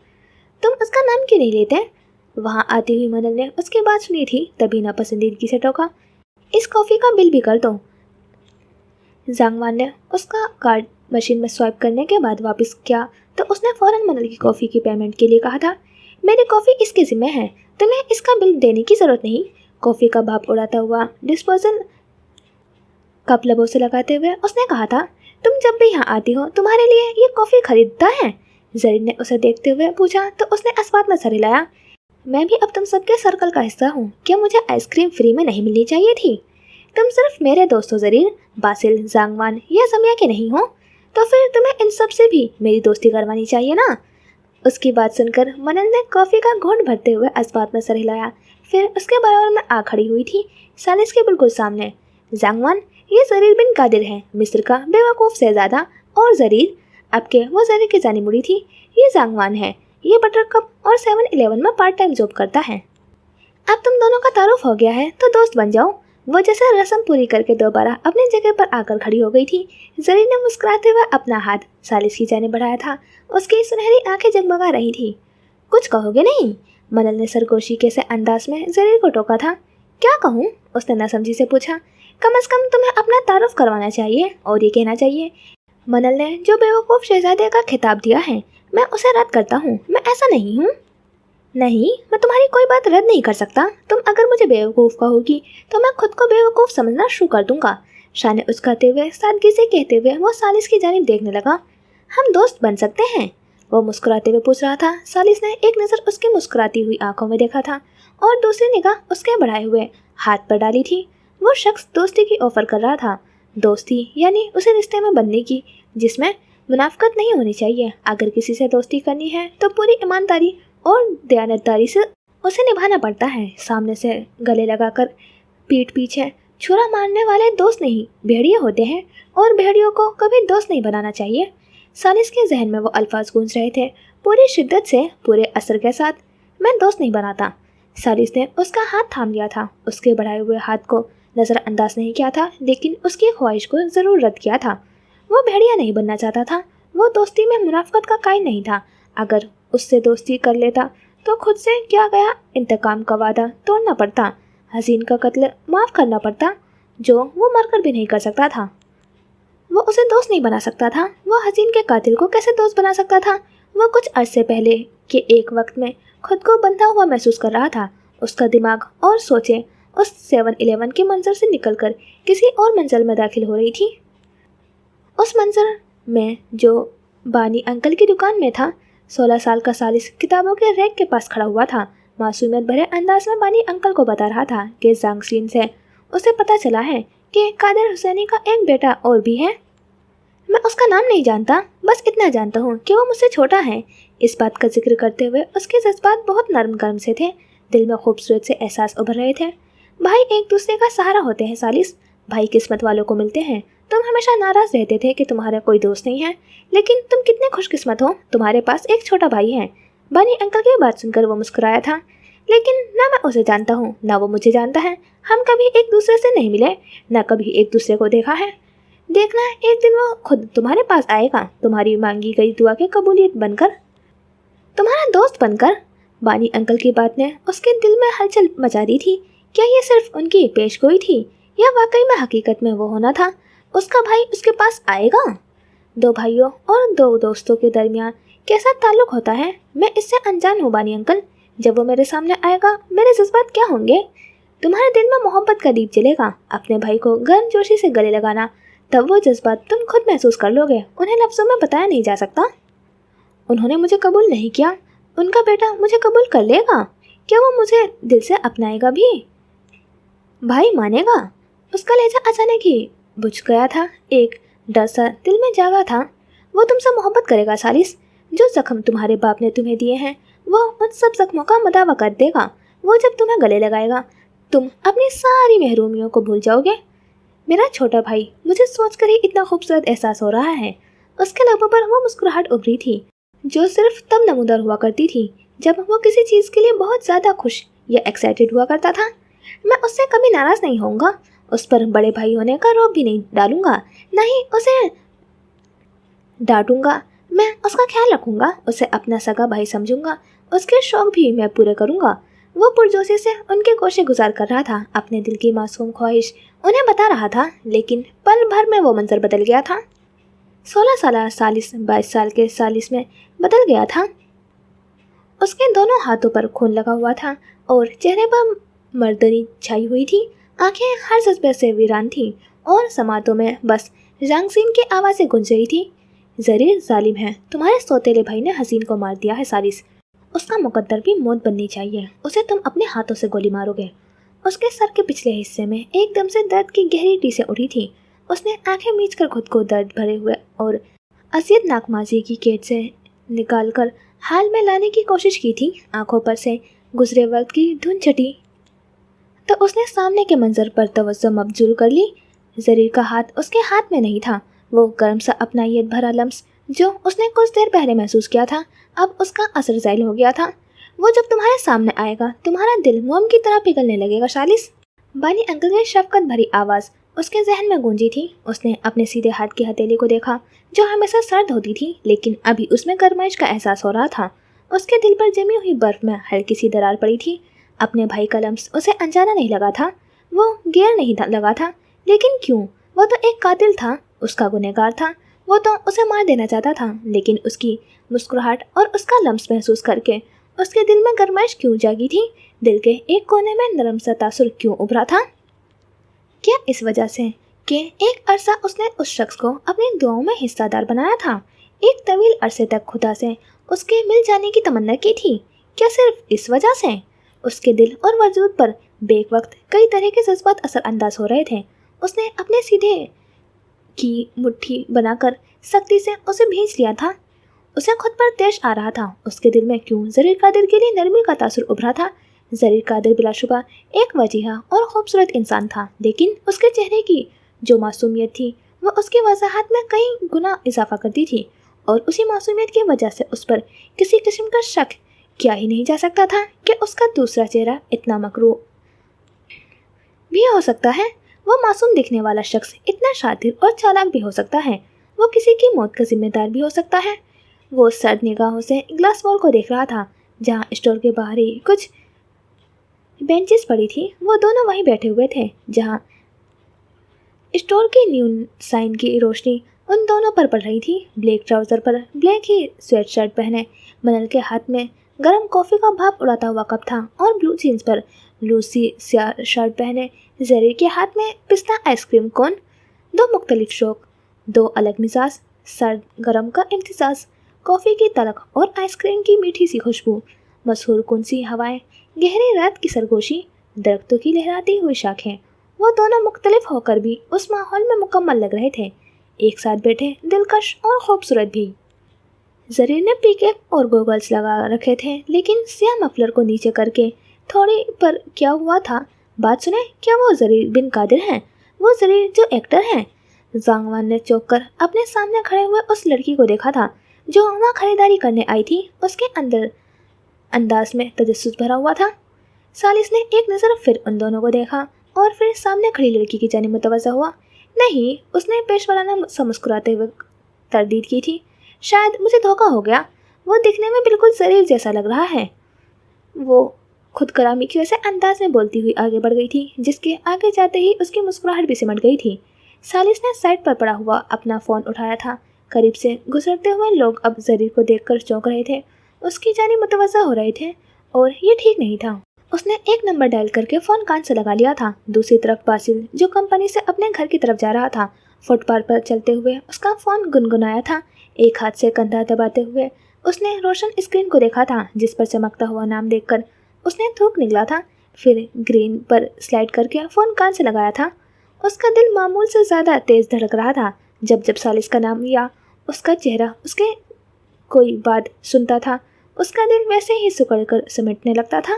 तुम उसका नाम क्यों नहीं लेते? वहाँ आती हुई मनल ने उसकी बात सुनी थी, तभी नापसंदीदगी से टोका। इस कॉफ़ी का बिल भी कर दो। ज़ांगवान ने उसका कार्ड मशीन में स्वाइप करने के बाद वापस किया तो उसने फ़ौरन मनल की कॉफ़ी की पेमेंट के लिए कहा था। मेरी कॉफ़ी इसके ज़िम्मे है, तुम्हें इसका बिल देने की ज़रूरत नहीं। कॉफ़ी का भाप उड़ाता हुआ डिस्पोजल कप लबों से लगाते हुए उसने कहा था। तुम जब भी यहाँ आती हो तुम्हारे लिए ये कॉफ़ी खरीदता है? ज़रीर ने उसे देखते हुए पूछा तो उसने अस्बात में सर हिलाया। मैं भी अब तुम सबके सर्कल का हिस्सा हूँ, क्या मुझे आइसक्रीम फ्री में नहीं मिलनी चाहिए थी? तुम सिर्फ मेरे दोस्त हो ज़रीर, बासिल, ज़ांगवान या ज़मिया के नहीं हो, तो फिर तुम्हें इन सब से भी मेरी दोस्ती करवानी चाहिए ना। उसकी बात सुनकर मनल ने कॉफ़ी का घूंट भरते हुए अस्बात में सर हिलाया, फिर उसके बराबर में आ खड़ी हुई थी, सालिस के बिल्कुल सामने। ज़ांगवान, ये ज़रीर बिन कादिर है, मिस्र का बेवकूफ़ शहज़ादा। और ज़रीर, अब के वो ज़रीर की जानी मुड़ी थी। ये ज़ांगवान है, ये बटरकप और 7-Eleven में पार्ट टाइम जॉब करता है। अब तुम दोनों का तारुफ हो गया है तो दोस्त बन जाओ। वो जैसे रस्म पूरी करके दोबारा अपनी जगह पर आकर खड़ी हो गई थी। जरीन ने मुस्कुराते हुए अपना हाथ सालिस की जाने बढ़ाया था। उसकी सुनहरी आंखें जगमगा रही थी। कुछ कहोगे नहीं? मनल ने सरगोशी के से अंदाज में जरीन को टोका था। क्या कहूँ? उसने नासमझी से पूछा। कम से कम तुम्हें अपना तारुफ करवाना चाहिए और ये कहना चाहिए, मनल ने जो बेवकूफ़ शहजादे का खिताब दिया है मैं उसे रद्द करता हूँ। मैं ऐसा नहीं हूँ। नहीं, मैं तुम्हारी कोई बात रद्द नहीं कर सकता। तुम अगर मुझे बेवकूफ़ कहोगी तो मैं खुद को बेवकूफ़ समझना शुरू कर दूंगा। शाह ने उस्काते हुए सादगी से कहते हुए वो सालिस की जानिब देखने लगा। हम दोस्त बन सकते हैं? वो मुस्कुराते हुए पूछ रहा था। सालिस ने एक नज़र उसकी मुस्कुराती हुई आंखों में देखा था और दूसरी निगाह उसके बढ़ाए हुए हाथ पर डाली थी। वो शख्स दोस्ती की ऑफ़र कर रहा था। दोस्ती यानी उसे रिश्ते में बनने की, जिसमें मुनाफकत नहीं होनी चाहिए। अगर किसी से दोस्ती करनी है तो पूरी ईमानदारी और दयानतदारी से उसे निभाना पड़ता है। सामने से गले लगाकर पीठ पीछे छुरा मारने वाले दोस्त नहीं, भेड़िए होते हैं और भेड़ियों को कभी दोस्त नहीं बनाना चाहिए। सालिस के जहन में वो अल्फाज गूंज रहे थे पूरी शिद्दत से, पूरे असर के साथ। मैं दोस्त नहीं बनाता। सालिस ने उसका हाथ थाम लिया था। उसके बढ़ाए हुए हाथ को नज़रअंदाज नहीं किया था, लेकिन उसकी ख्वाहिश को ज़रूर रद्द किया था। वो भेड़िया नहीं बनना चाहता था। वो दोस्ती में मुनाफकत का कायल नहीं था। अगर उससे दोस्ती कर लेता तो खुद से क्या गया इंतकाम का वादा तोड़ना पड़ता, हसीन का कत्ल माफ़ करना पड़ता, जो वो मरकर भी नहीं कर सकता था। वो उसे दोस्त नहीं बना सकता था। वो हसीन के कातिल को कैसे दोस्त बना सकता था? वो कुछ अरसे पहले के एक वक्त में खुद को बंधा हुआ महसूस कर रहा था। उसका दिमाग और सोचें उस 7-Eleven के मंजर से निकलकर किसी और मंजिल में दाखिल हो रही थी। उस मंजर में जो बानी अंकल की दुकान में था। 16 साल का सालिस किताबों के रैक के पास खड़ा हुआ था। मासूमियत भरे अंदाज में बानी अंकल को बता रहा था कि जांगसीन से उसे पता चला है कि कादिर हुसैनी का एक बेटा और भी है। मैं उसका नाम नहीं जानता, बस इतना जानता हूँ कि वो मुझसे छोटा है। इस बात का जिक्र करते हुए उसके जज्बात बहुत नरम गरम से थे। दिल में खूबसूरत से एहसास उभर रहे थे। भाई एक दूसरे का सहारा होते हैं सालिस। भाई किस्मत वालों को मिलते हैं। तुम हमेशा नाराज़ रहते थे कि तुम्हारा कोई दोस्त नहीं है, लेकिन तुम कितने खुशकिस्मत हो, तुम्हारे पास एक छोटा भाई है। बानी अंकल की बात सुनकर वो मुस्कुराया था। लेकिन ना मैं उसे जानता हूँ, ना वो मुझे जानता है। हम कभी एक दूसरे से नहीं मिले, ना कभी एक दूसरे को देखा है। देखना एक दिन वो खुद तुम्हारे पास आएगा, तुम्हारी मांगी गई दुआ की कबूलियत बनकर, तुम्हारा दोस्त बनकर। बानी अंकल की बात ने उसके दिल में हलचल मचा दी थी। क्या ये सिर्फ उनकी पेशगोई थी या वाकई में हकीकत में वो होना था? उसका भाई उसके पास आएगा? दो भाइयों और दो दोस्तों के दरमियान कैसा ताल्लुक होता है, मैं इससे अनजान हूँ बानी अंकल। जब वो मेरे सामने आएगा मेरे जज्बात क्या होंगे? तुम्हारे दिल में मोहब्बत का दीप जलेगा। अपने भाई को गर्मजोशी से गले लगाना, तब वो जज्बात तुम खुद महसूस कर लोगे। उन्हें लफ्ज़ों में बताया नहीं जा सकता। उन्होंने मुझे कबूल नहीं किया, उनका बेटा मुझे कबूल कर लेगा? क्या वो मुझे दिल से अपनाएगा भी? भाई मानेगा? उसका लहजा अचानक ही बुझ गया था। एक डर सा दिल में जागा था। वो तुमसे मोहब्बत करेगा सालिस। जो जख्म तुम्हारे बाप ने तुम्हें दिए हैं वो उन सब जख्मों का मदावा कर देगा। वो जब तुम्हें गले लगाएगा तुम अपनी सारी महरूमियों को भूल जाओगे। मेरा छोटा भाई, मुझे सोचकर ही इतना खूबसूरत एहसास हो रहा है। उसके लबों पर वो मुस्कुराहट उभरी थी जो सिर्फ तब नमूदार हुआ करती थी जब वो किसी चीज़ के लिए बहुत ज़्यादा खुश या एक्साइटेड हुआ करता था। मैं उससे कभी नाराज़ नहीं होऊंगा। उस पर बड़े भाई होने का रौब भी नहीं डालूंगा, नहीं उसे डांटूंगा। मैं उसका ख्याल रखूंगा, उसे अपना सगा भाई समझूंगा। उसके शौक भी मैं पूरे करूंगा। वो पुरजोशी से उनके कोशिश गुजार कर रहा था, अपने दिल की मासूम ख्वाहिश उन्हें बता रहा था। लेकिन पल भर में वो मंजर बदल गया था। 16 साल सालिस 22 साल के सालिस में बदल गया था। उसके दोनों हाथों पर खून लगा हुआ था और चेहरे पर मर्दनी छाई हुई थी। आंखें हर जज्बे से वीरान थीं और समातों में बस जांगसीन की आवाज़ें गूंज रही थी। जरीर जालिम है, तुम्हारे सौतेले भाई ने हसीन को मार दिया है सालिस। उसका मुकद्दर भी मौत बननी चाहिए। उसे तुम अपने हाथों से गोली मारोगे। उसके सर के पिछले हिस्से में एकदम से दर्द की गहरी टीसें उठी थी। उसने आंखें मीचकर खुद को दर्द भरे हुए और असियतनाक माजी की कैद से निकालकर हाल में लाने की कोशिश की थी। आंखों पर से गुजरे वक्त की धुन छटी तो उसने सामने के मंजर पर तवज्जो मबजूल कर ली। जरीर का हाथ उसके हाथ में नहीं था। वो गर्म सा अपनायत भरा लम्स जो उसने कुछ देर पहले महसूस किया था अब उसका असर ज़ाइल हो गया था। वो जब तुम्हारे सामने आएगा तुम्हारा दिल मोम की तरह पिघलने लगेगा सालिस। बानी अंकल की शफकत भरी आवाज़ उसके जहन में गूंजी थी। उसने अपने सीधे हाथ की हथेली को देखा जो हमेशा सर्द होती थी, लेकिन अभी उसमें गर्माइश का एहसास हो रहा था। उसके दिल पर जमी हुई बर्फ में हल्की सी दरार पड़ी थी। अपने भाई का लम्स उसे अनजाना नहीं लगा था, वो गैर नहीं लगा था, लेकिन क्यों? वो तो एक कातिल था, उसका गुनहगार था। वो तो उसे मार देना चाहता था, लेकिन उसकी मुस्कुराहट और उसका लम्स महसूस करके उसके दिल में गर्माइश क्यों जागी थी? दिल के एक कोने में नरम सा तासुर क्यों उभरा था? क्या इस वजह से कि एक अरसा उसने उस शख्स को अपनी दुआओं में हिस्सेदार बनाया था? एक तवील अरसे तक खुदा से उसके मिल जाने की तमन्ना की थी। क्या सिर्फ इस वजह से? उसके दिल और वजूद पर बेक वक्त कई तरह के जज्बात असरअंदाज हो रहे थे। उसने अपने सीधे की मुट्ठी बनाकर सख्ती से उसे भींच लिया था। उसे खुद पर तेज आ रहा था। उसके दिल में क्यों ज़रीर कादिर के लिए नरमी का तासुर उभरा था। ज़रीर कादिर बिलाशुबा एक वजीहा और खूबसूरत इंसान था, लेकिन उसके चेहरे की जो मासूमियत थी वो उसकी वजाहत में कई गुना इजाफा करती थी, और उसी मासूमियत की वजह से उस पर किसी किस्म का शक किया ही नहीं जा सकता था कि उसका दूसरा चेहरा इतना मकरू भी हो सकता है। वो मासूम दिखने वाला शख्स इतना शातिर और चालाक भी हो सकता है। वो किसी की मौत का जिम्मेदार भी हो सकता है। वो सर्द निगाहों से ग्लास वॉल को देख रहा था, जहाँ स्टोर के बाहर ही कुछ बेंचेस पड़ी थी। वो दोनों वहीं बैठे हुए थे, जहाँ स्टोर की न्यून साइन की रोशनी उन दोनों पर पड़ रही थी। ब्लैक ट्राउज़र पर ब्लैक ही स्वेट शर्ट पहने मनल के हाथ में गर्म कॉफ़ी का भाप उड़ाता हुआ कप था, और ब्लू जीन्स पर लूसी शर्ट पहने ज़रीर के हाथ में पिस्ता आइसक्रीम कोन। दो मुख्तलिफ शौक, दो अलग मिजाज, सर्द गर्म का इम्तिजाज, कॉफ़ी की तलख और आइसक्रीम की मीठी सी खुशबू, मशहूर कुनसी हवाएं, गहरी रात की सरगोशी, दरख्तों की लहराती हुई शाखें। वो दोनों मुख्तलिफ होकर भी उस माहौल में मुकम्मल लग रहे थे, एक साथ बैठे, दिलकश और खूबसूरत भी। ज़रीर ने पिकअप और गोगल्स लगा रखे थे, लेकिन सिया मफलर को नीचे करके थोड़ी पर क्या हुआ था? बात सुने, क्या वो ज़रीर बिन कादिर हैं? वो ज़रीर जो एक्टर हैं? जांगवान ने चौंक कर अपने सामने खड़े हुए उस लड़की को देखा था जो वहाँ खरीदारी करने आई थी। उसके अंदर अंदाज में तजस्सुस भरा हुआ था। सालिस ने एक नज़र फिर उन दोनों को देखा और फिर सामने खड़ी लड़की की जानिब मुतवज्जह हुआ। नहीं, उसने पेशवाराना सा मुस्कुराते हुए तरदीद की थी। शायद मुझे धोखा हो गया, वो दिखने में बिल्कुल ज़रीर जैसा लग रहा है। वो खुद कलामी की वजह से अंदाज में बोलती हुई आगे बढ़ गई थी, जिसके आगे जाते ही उसकी मुस्कुराहट भी सिमट गई थी। सालिस ने साइड पर पड़ा हुआ अपना फ़ोन उठाया था। करीब से गुजरते हुए लोग अब ज़रीर को देखकर चौंक रहे थे, उसकी जानिब मुतवज्जह हो रहे थे, और ये ठीक नहीं था। उसने एक नंबर डायल करके फ़ोन कान से लगा लिया था। दूसरी तरफ बासिल, जो कंपनी से अपने घर की तरफ जा रहा था, फुटपाथ पर चलते हुए उसका फ़ोन गुनगुनाया था। एक हाथ से कंधा दबाते हुए उसने रोशन स्क्रीन को देखा था, जिस पर चमकता हुआ नाम देखकर उसने थूक निकला था। फिर ग्रीन पर स्लाइड करके फ़ोन कान से लगाया था। उसका दिल मामूल से ज़्यादा तेज़ धड़क रहा था। जब जब सालिस का नाम या उसका चेहरा उसके कोई बात सुनता था, उसका दिल वैसे ही सिकुड़ कर समेटने लगता था।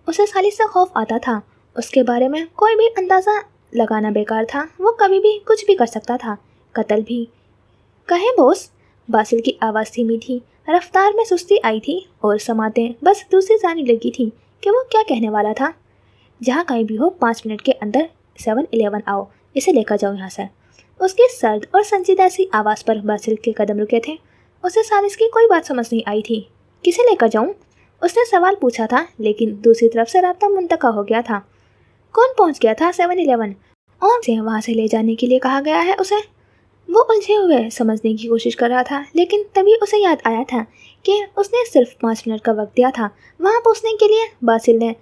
उसे सालिस से खौफ आता था। उसके बारे में कोई भी अंदाज़ा लगाना बेकार था। वो कभी भी कुछ भी कर सकता था, कत्ल भी। कहे बॉस? बासिल की आवाज़ धीमी थी, रफ्तार में सुस्ती आई थी, और समातें बस दूसरी जाने लगी थी कि वो क्या कहने वाला था। जहाँ कहीं भी हो, 5 मिनट के अंदर 7-11 आओ, इसे लेकर जाओ यहाँ से। उसकी सर्द और संजीदा सी आवाज़ पर बासिल के कदम रुके थे। उसे सालिस की कोई बात समझ नहीं आई थी। किसे लेकर जाऊँ? उसने सवाल पूछा था, लेकिन दूसरी तरफ से राब्ता मुंतका हो गया था। कौन पहुँच गया था 7-11 और से वहाँ से ले जाने के लिए कहा गया है उसे? वो उलझे हुए समझने की कोशिश कर रहा था, लेकिन तभी उसे याद आया था कि उसने सिर्फ 5 मिनट का वक्त दिया था वहाँ पहुँचने के लिए। बासिल ने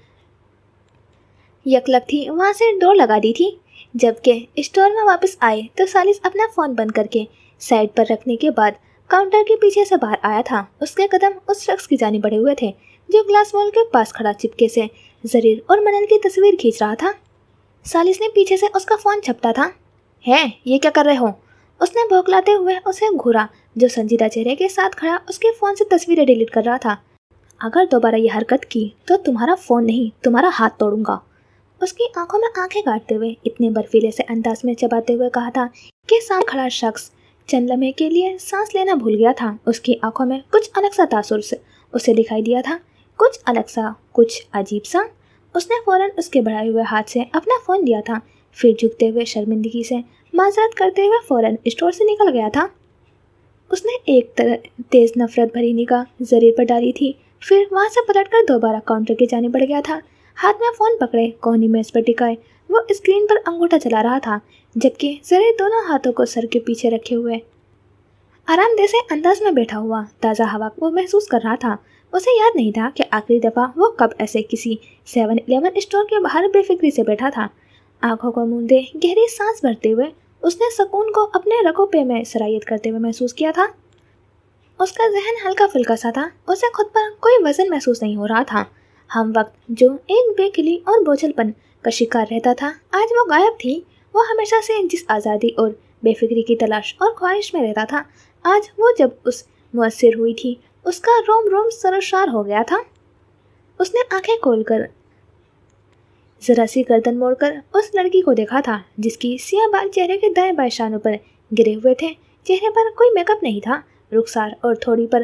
यकलक थी वहाँ से डोर लगा दी थी। जबकि स्टोर में वापस आए तो सालिस अपना फ़ोन बंद करके साइड पर रखने के बाद काउंटर के पीछे से बाहर आया था। उसके कदम उस शख्स की जानिब बढ़े हुए थे जो ग्लास वॉल के पास खड़ा चिपके से ज़रीर और मनल की तस्वीर खींच रहा था। सालिस ने पीछे से उसका फ़ोन झपटा था। है, ये क्या कर रहे हो? उसने भौंकलाते हुए उसे घूरा, जो संजीदा चेहरे के साथ खड़ा उसके फ़ोन से तस्वीरें डिलीट कर रहा था। अगर दोबारा ये हरकत की तो तुम्हारा फ़ोन नहीं, तुम्हारा हाथ तोड़ूंगा। उसकी आंखों में आंखें गाड़ते हुए, इतने बर्फीले से अंदाज में चबाते हुए कहा था कि सामने खड़ा शख्स चंद लम्हे के लिए सांस लेना भूल गया था। उसकी आंखों में कुछ अलग सा तासुर से उसे दिखाई दिया था, कुछ अलग सा, कुछ अजीब सा। اس نے فوراً اس کے بڑھائے ہوئے ہاتھ سے اپنا فون لیا تھا، پھر جھکتے ہوئے شرمندگی سے معذرت کرتے ہوئے فوراً اسٹور سے نکل گیا تھا۔ اس نے ایک تیز نفرت بھری نگاہ زریر پر ڈالی تھی، پھر وہاں سے پلٹ کر دوبارہ کاؤنٹر کی جانب بڑھ گیا تھا۔ ہاتھ میں فون پکڑے کوہنی میز پر ٹکائے وہ اسکرین پر انگوٹھا چلا رہا تھا، جبکہ زریر دونوں ہاتھوں کو سر کے پیچھے رکھے ہوئے آرام دہ سے انداز میں بیٹھا ہوا تازہ ہوا کو محسوس کر رہا تھا۔ اسے یاد نہیں تھا کہ آخری دفعہ وہ کب ایسے کسی 7-Eleven اسٹور کے باہر بے فکری سے بیٹھا تھا۔ آنکھوں کو موندے گہری سانس بھرتے ہوئے اس نے سکون کو اپنے رگوں پہ میں سرایت کرتے ہوئے محسوس کیا تھا۔ اس کا ذہن ہلکا پھلکا سا تھا، اسے خود پر کوئی وزن محسوس نہیں ہو رہا تھا۔ ہم وقت جو ایک بے کلی اور بوجھل پن کا شکار رہتا تھا آج وہ غائب تھی۔ وہ ہمیشہ سے جس آزادی اور بے فکری کی تلاش اور خواہش میں رہتا تھا، آج وہ جب اس مؤثر ہوئی تھی اس کا روم روم سرشار ہو گیا تھا۔ اس نے آنکھیں کھول کر ذرا سی گردن موڑ کر اس لڑکی کو دیکھا تھا جس کی سیاہ بال چہرے کے دائیں بائیں شانوں پر گرے ہوئے تھے۔ چہرے پر کوئی میک اپ نہیں تھا، رخسار اور تھوڑی پر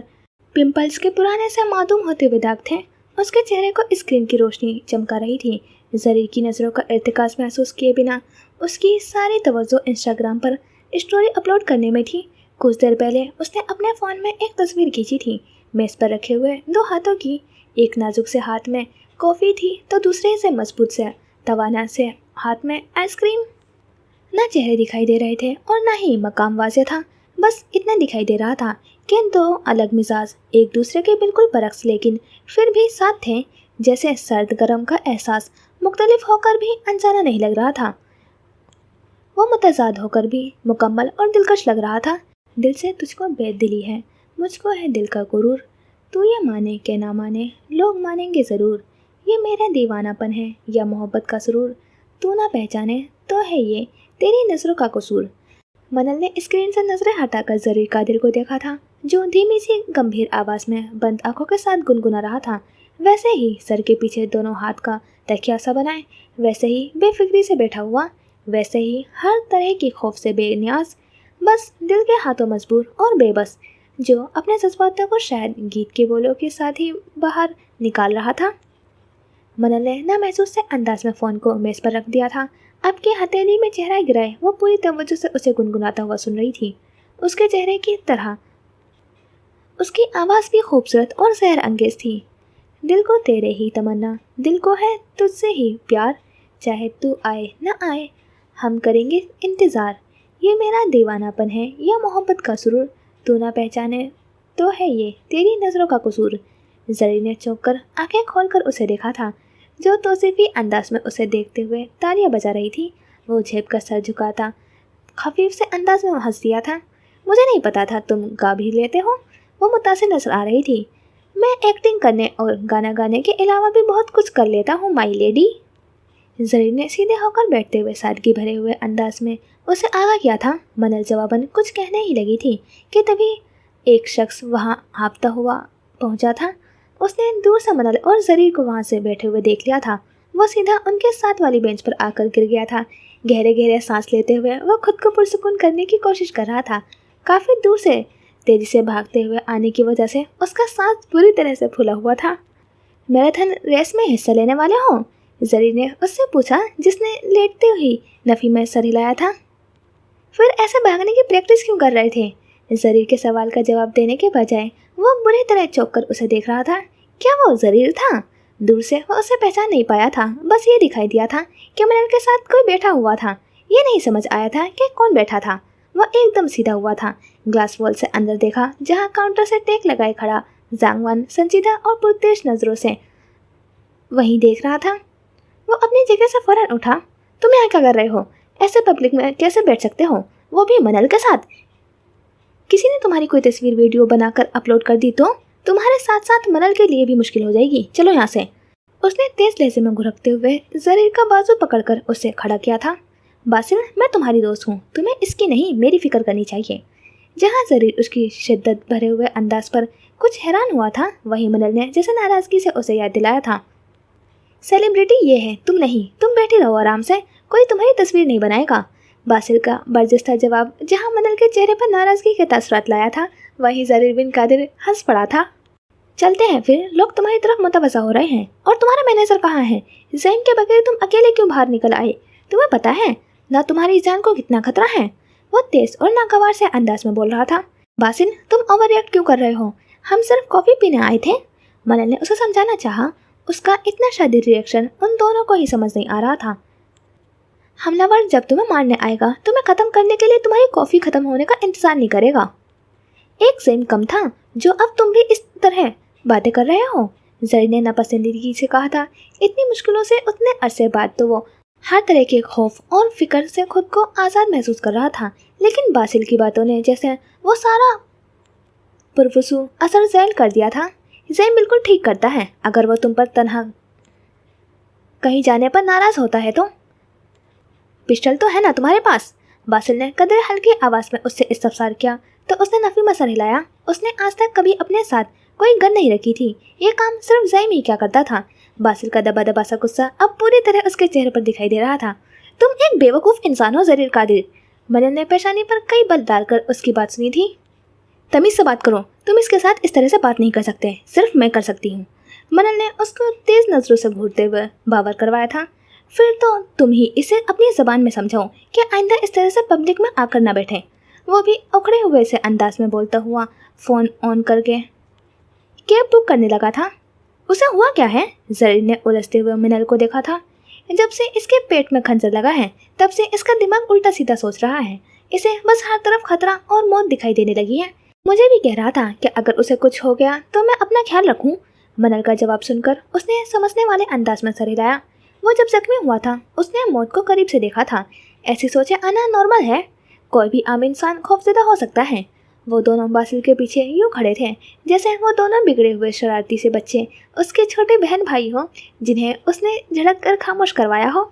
پمپلز کے پرانے سے معدوم ہوتے ہوئے داغ تھے۔ اس کے چہرے کو اسکرین کی روشنی چمکا رہی تھی۔ زریر کی نظروں کا ارتکاز محسوس کیے بنا اس کی ساری توجہ انسٹاگرام پر اسٹوری اپلوڈ کرنے میں تھی۔ کچھ دیر پہلے اس نے اپنے فون میں ایک تصویر کھینچی تھی، میز پر رکھے ہوئے دو ہاتھوں کی، ایک نازک سے ہاتھ میں کافی تھی تو دوسرے سے مضبوط سے توانا سے ہاتھ میں آئس کریم۔ نہ چہرے دکھائی دے رہے تھے اور نہ ہی مقام واضح تھا، بس اتنا دکھائی دے رہا تھا کہ دو الگ مزاج ایک دوسرے کے بالکل برعکس لیکن پھر بھی ساتھ تھے، جیسے سرد گرم کا احساس مختلف ہو کر بھی انجانا نہیں لگ رہا تھا، وہ متضاد ہو کر بھی مکمل اور دلکش لگ رہا تھا۔ دل سے تجھ کو بے دلی ہے، مجھ کو ہے دل کا غرور، تو یہ مانے کہ نہ مانے لوگ مانیں گے ضرور، یہ میرا دیوانہ پن ہے یا محبت کا سرور، تو نہ پہچانے تو ہے یہ تیری نظروں کا قصور۔ منل نے اسکرین سے نظریں ہٹا کر زریر قادر کو دیکھا تھا جو دھیمی سی گمبھیر آواز میں بند آنکھوں کے ساتھ گنگنا رہا تھا، ویسے ہی سر کے پیچھے دونوں ہاتھ کا تکیہ سا بنائے، ویسے ہی بے فکری سے بیٹھا ہوا، ویسے ہی ہر طرح کی خوف سے بے نیاز، بس دل کے ہاتھوں مجبور اور بے بس، جو اپنے جذباتوں کو شاید گیت کے بولوں کے ساتھ ہی باہر نکال رہا تھا۔ منل نے نامحسوس سے انداز میں فون کو میز پر رکھ دیا تھا۔ اب کی ہتھیلی میں چہرہ گرائے وہ پوری توجہ سے اسے گنگناتا ہوا سن رہی تھی۔ اس کے چہرے کی طرح اس کی آواز بھی خوبصورت اور زہر انگیز تھی۔ دل کو تیرے ہی تمنا، دل کو ہے تجھ سے ہی پیار، چاہے تو آئے نہ آئے ہم کریں گے انتظار، یہ میرا دیوانہ پن ہے یا محبت کا سرور، تو نہ پہچانے تو ہے یہ تیری نظروں کا قصور۔ زریر نے چونک کر آنکھیں کھول کر اسے دیکھا تھا جو توصیفی انداز میں اسے دیکھتے ہوئے تالیاں بجا رہی تھی۔ وہ جھیپ کر سر جھکاتا خفیف سے انداز میں ہنس دیا تھا۔ مجھے نہیں پتا تھا تم گا بھی لیتے ہو، وہ متاثر نظر آ رہی تھی۔ میں ایکٹنگ کرنے اور گانا گانے کے علاوہ بھی بہت کچھ کر لیتا ہوں مائی لیڈی۔ زریر نے سیدھے ہو کر بیٹھتے ہوئے سادگی بھرے ہوئے انداز میں اسے آگاہ کیا تھا۔ منل جواباً کچھ کہنے ہی لگی تھی کہ تبھی ایک شخص وہاں ہانپتا ہوا پہنچا تھا۔ اس نے دور سے منل اور زریر کو وہاں سے بیٹھے ہوئے دیکھ لیا تھا۔ وہ سیدھا ان کے ساتھ والی بینچ پر آ کر گر گیا تھا۔ گہرے گہرے سانس لیتے ہوئے وہ خود کو پرسکون کرنے کی کوشش کر رہا تھا۔ کافی دور سے تیزی سے بھاگتے ہوئے آنے کی وجہ سے اس کا سانس پوری طرح سے پھولا ہوا تھا۔ میراتھن ریس میں حصہ لینے والے ہو؟ زریر نے اس سے پوچھا جس نے لیٹتے ہوئی نفی میں سر ہلایا تھا۔ پھر ایسے بھاگنے کی پریکٹس کیوں کر رہے تھے؟ زریر کے سوال کا جواب دینے کے بجائے وہ بری طرح چونک کر اسے دیکھ رہا تھا۔ کیا وہ زریر تھا؟ دور سے وہ اسے پہچان نہیں پایا تھا، بس یہ دکھائی دیا تھا کہ منل کے ساتھ کوئی بیٹھا ہوا تھا۔ یہ نہیں سمجھ آیا تھا کہ کون بیٹھا تھا۔ وہ ایک دم سیدھا ہوا تھا، گلاس وال سے اندر دیکھا جہاں کاؤنٹر سے ٹیک لگائے کھڑا زانگوان سنجیدہ اور پرتیش نظروں سے وہیں دیکھ رہا تھا۔ وہ اپنی جگہ سے فوراً اٹھا۔ تم یہاں کیا کر رہے ہو؟ ایسے پبلک میں کیسے بیٹھ سکتے ہو، وہ بھی منل کے ساتھ؟ کسی نے تمہاری کوئی تصویر ویڈیو بنا کر اپلوڈ کر دی تو تمہارے ساتھ ساتھ منل کے لیے بھی مشکل ہو جائے گی، چلو یہاں سے۔ اس نے تیز لہجے میں گھرکتے ہوئے زریر کا بازو پکڑ کر اسے کھڑا کیا تھا۔ باسل، میں تمہاری دوست ہوں، تمہیں اس کی نہیں میری فکر کرنی چاہیے۔ جہاں زریر اس کی شدت بھرے ہوئے انداز پر کچھ حیران ہوا تھا، وہیں منل نے جیسے ناراضگی سے اسے یاد دلایا تھا، سیلیبریٹی یہ ہے، تم نہیں، تم بیٹھی رہو آرام سے، کوئی تمہاری تصویر نہیں بنائے گا۔ باسل کا برجستہ جواب جہاں منل کے چہرے پر ناراضگی کے تاثرات لایا تھا، وہیں زریر بن قادر ہنس پڑا تھا۔ चलते हैं फिर, लोग तुम्हारी तरफ मुतवज्जा हो रहे हैं। और तुम्हारा मैनेजर कहाँ है? ज़ैम के बगैर तुम अकेले क्यों बाहर निकल आए? तुम्हें पता है ना तुम्हारी जान को कितना खतरा है? वो तेज और नागवार से अंदाज में बोल रहा था। बासिल, तुम ओवर रिएक्ट क्यों कर रहे हो? हम सिर्फ कॉफ़ी पीने आए थे। मनन ने उसे समझाना चाहा। उसका इतना शदीद रिएक्शन उन दोनों को ही समझ नहीं आ रहा था। हमलावर जब तुम्हें मारने आएगा तुम्हें ख़त्म करने के लिए तुम्हारी कॉफ़ी ख़त्म होने का इंतज़ार नहीं करेगा। एक ज़ैम कम था जो अब तुम भी इस तरह बातें कर रहे हो, ज़री ने नापसंदीदगी से कहा था। इतनी मुश्किलों से उतने अरसे बाद तो वो हर तरह के खौफ और फिक्र से खुद को आज़ाद महसूस कर रहा था, लेकिन बासिल की बातों ने जैसे वो सारा पुरवसू असर ज़ैल कर दिया था। ज़ैम बिल्कुल ठीक करता है, अगर वो तुम पर तन्हा कहीं जाने पर नाराज़ होता है तो। पिस्टल तो है ना तुम्हारे पास? बासिल ने कदर हल्की आवाज़ में उससे इस्तफसार किया तो उसने नफी में सर हिलाया। उसने आज तक कभी अपने साथ कोई गन नहीं रखी थी। ये काम सिर्फ ज़ैम ही क्या करता था। बासिल का दबा दबा सा गुस्सा अब पूरी तरह उसके चेहरे पर दिखाई दे रहा था। तुम एक बेवकूफ़ इंसान हो ज़रीर कादिर। मनन ने पेशानी पर कई बल डालकर उसकी बात सुनी थी। तमीज़ से बात करो, तुम इसके साथ इस तरह से बात नहीं कर सकते, सिर्फ मैं कर सकती हूँ। मनन ने उसको तेज़ नज़रों से घूरते हुए बावर करवाया था। फिर तो तुम ही इसे अपनी ज़बान में समझाओ कि आइंदा इस तरह से पब्लिक में आकर ना बैठे। वो भी उखड़े हुए से अंदाज में बोलता हुआ फ़ोन ऑन करके कैब बुक करने लगा था। उसे हुआ क्या है? ज़री ने उलझते हुए मिनल को देखा था। जब से इसके पेट में खंजर लगा है तब से इसका दिमाग उल्टा सीधा सोच रहा है। इसे बस हर तरफ खतरा और मौत दिखाई देने लगी है। मुझे भी कह रहा था कि अगर उसे कुछ हो गया तो मैं अपना ख्याल रखूं। मनल का जवाब सुनकर उसने समझने वाले अंदाज में सर हिलाया। वो जब जख्मी हुआ था उसने मौत को करीब से देखा था। ऐसी सोचें आना नॉर्मल है, कोई भी आम इंसान खौफजदा हो सकता है। वो दोनों बासिल के पीछे यूँ खड़े थे जैसे वो दोनों बिगड़े हुए शरारती से बच्चे उसके छोटे बहन भाई हो जिन्हें उसने झड़क कर खामोश करवाया हो।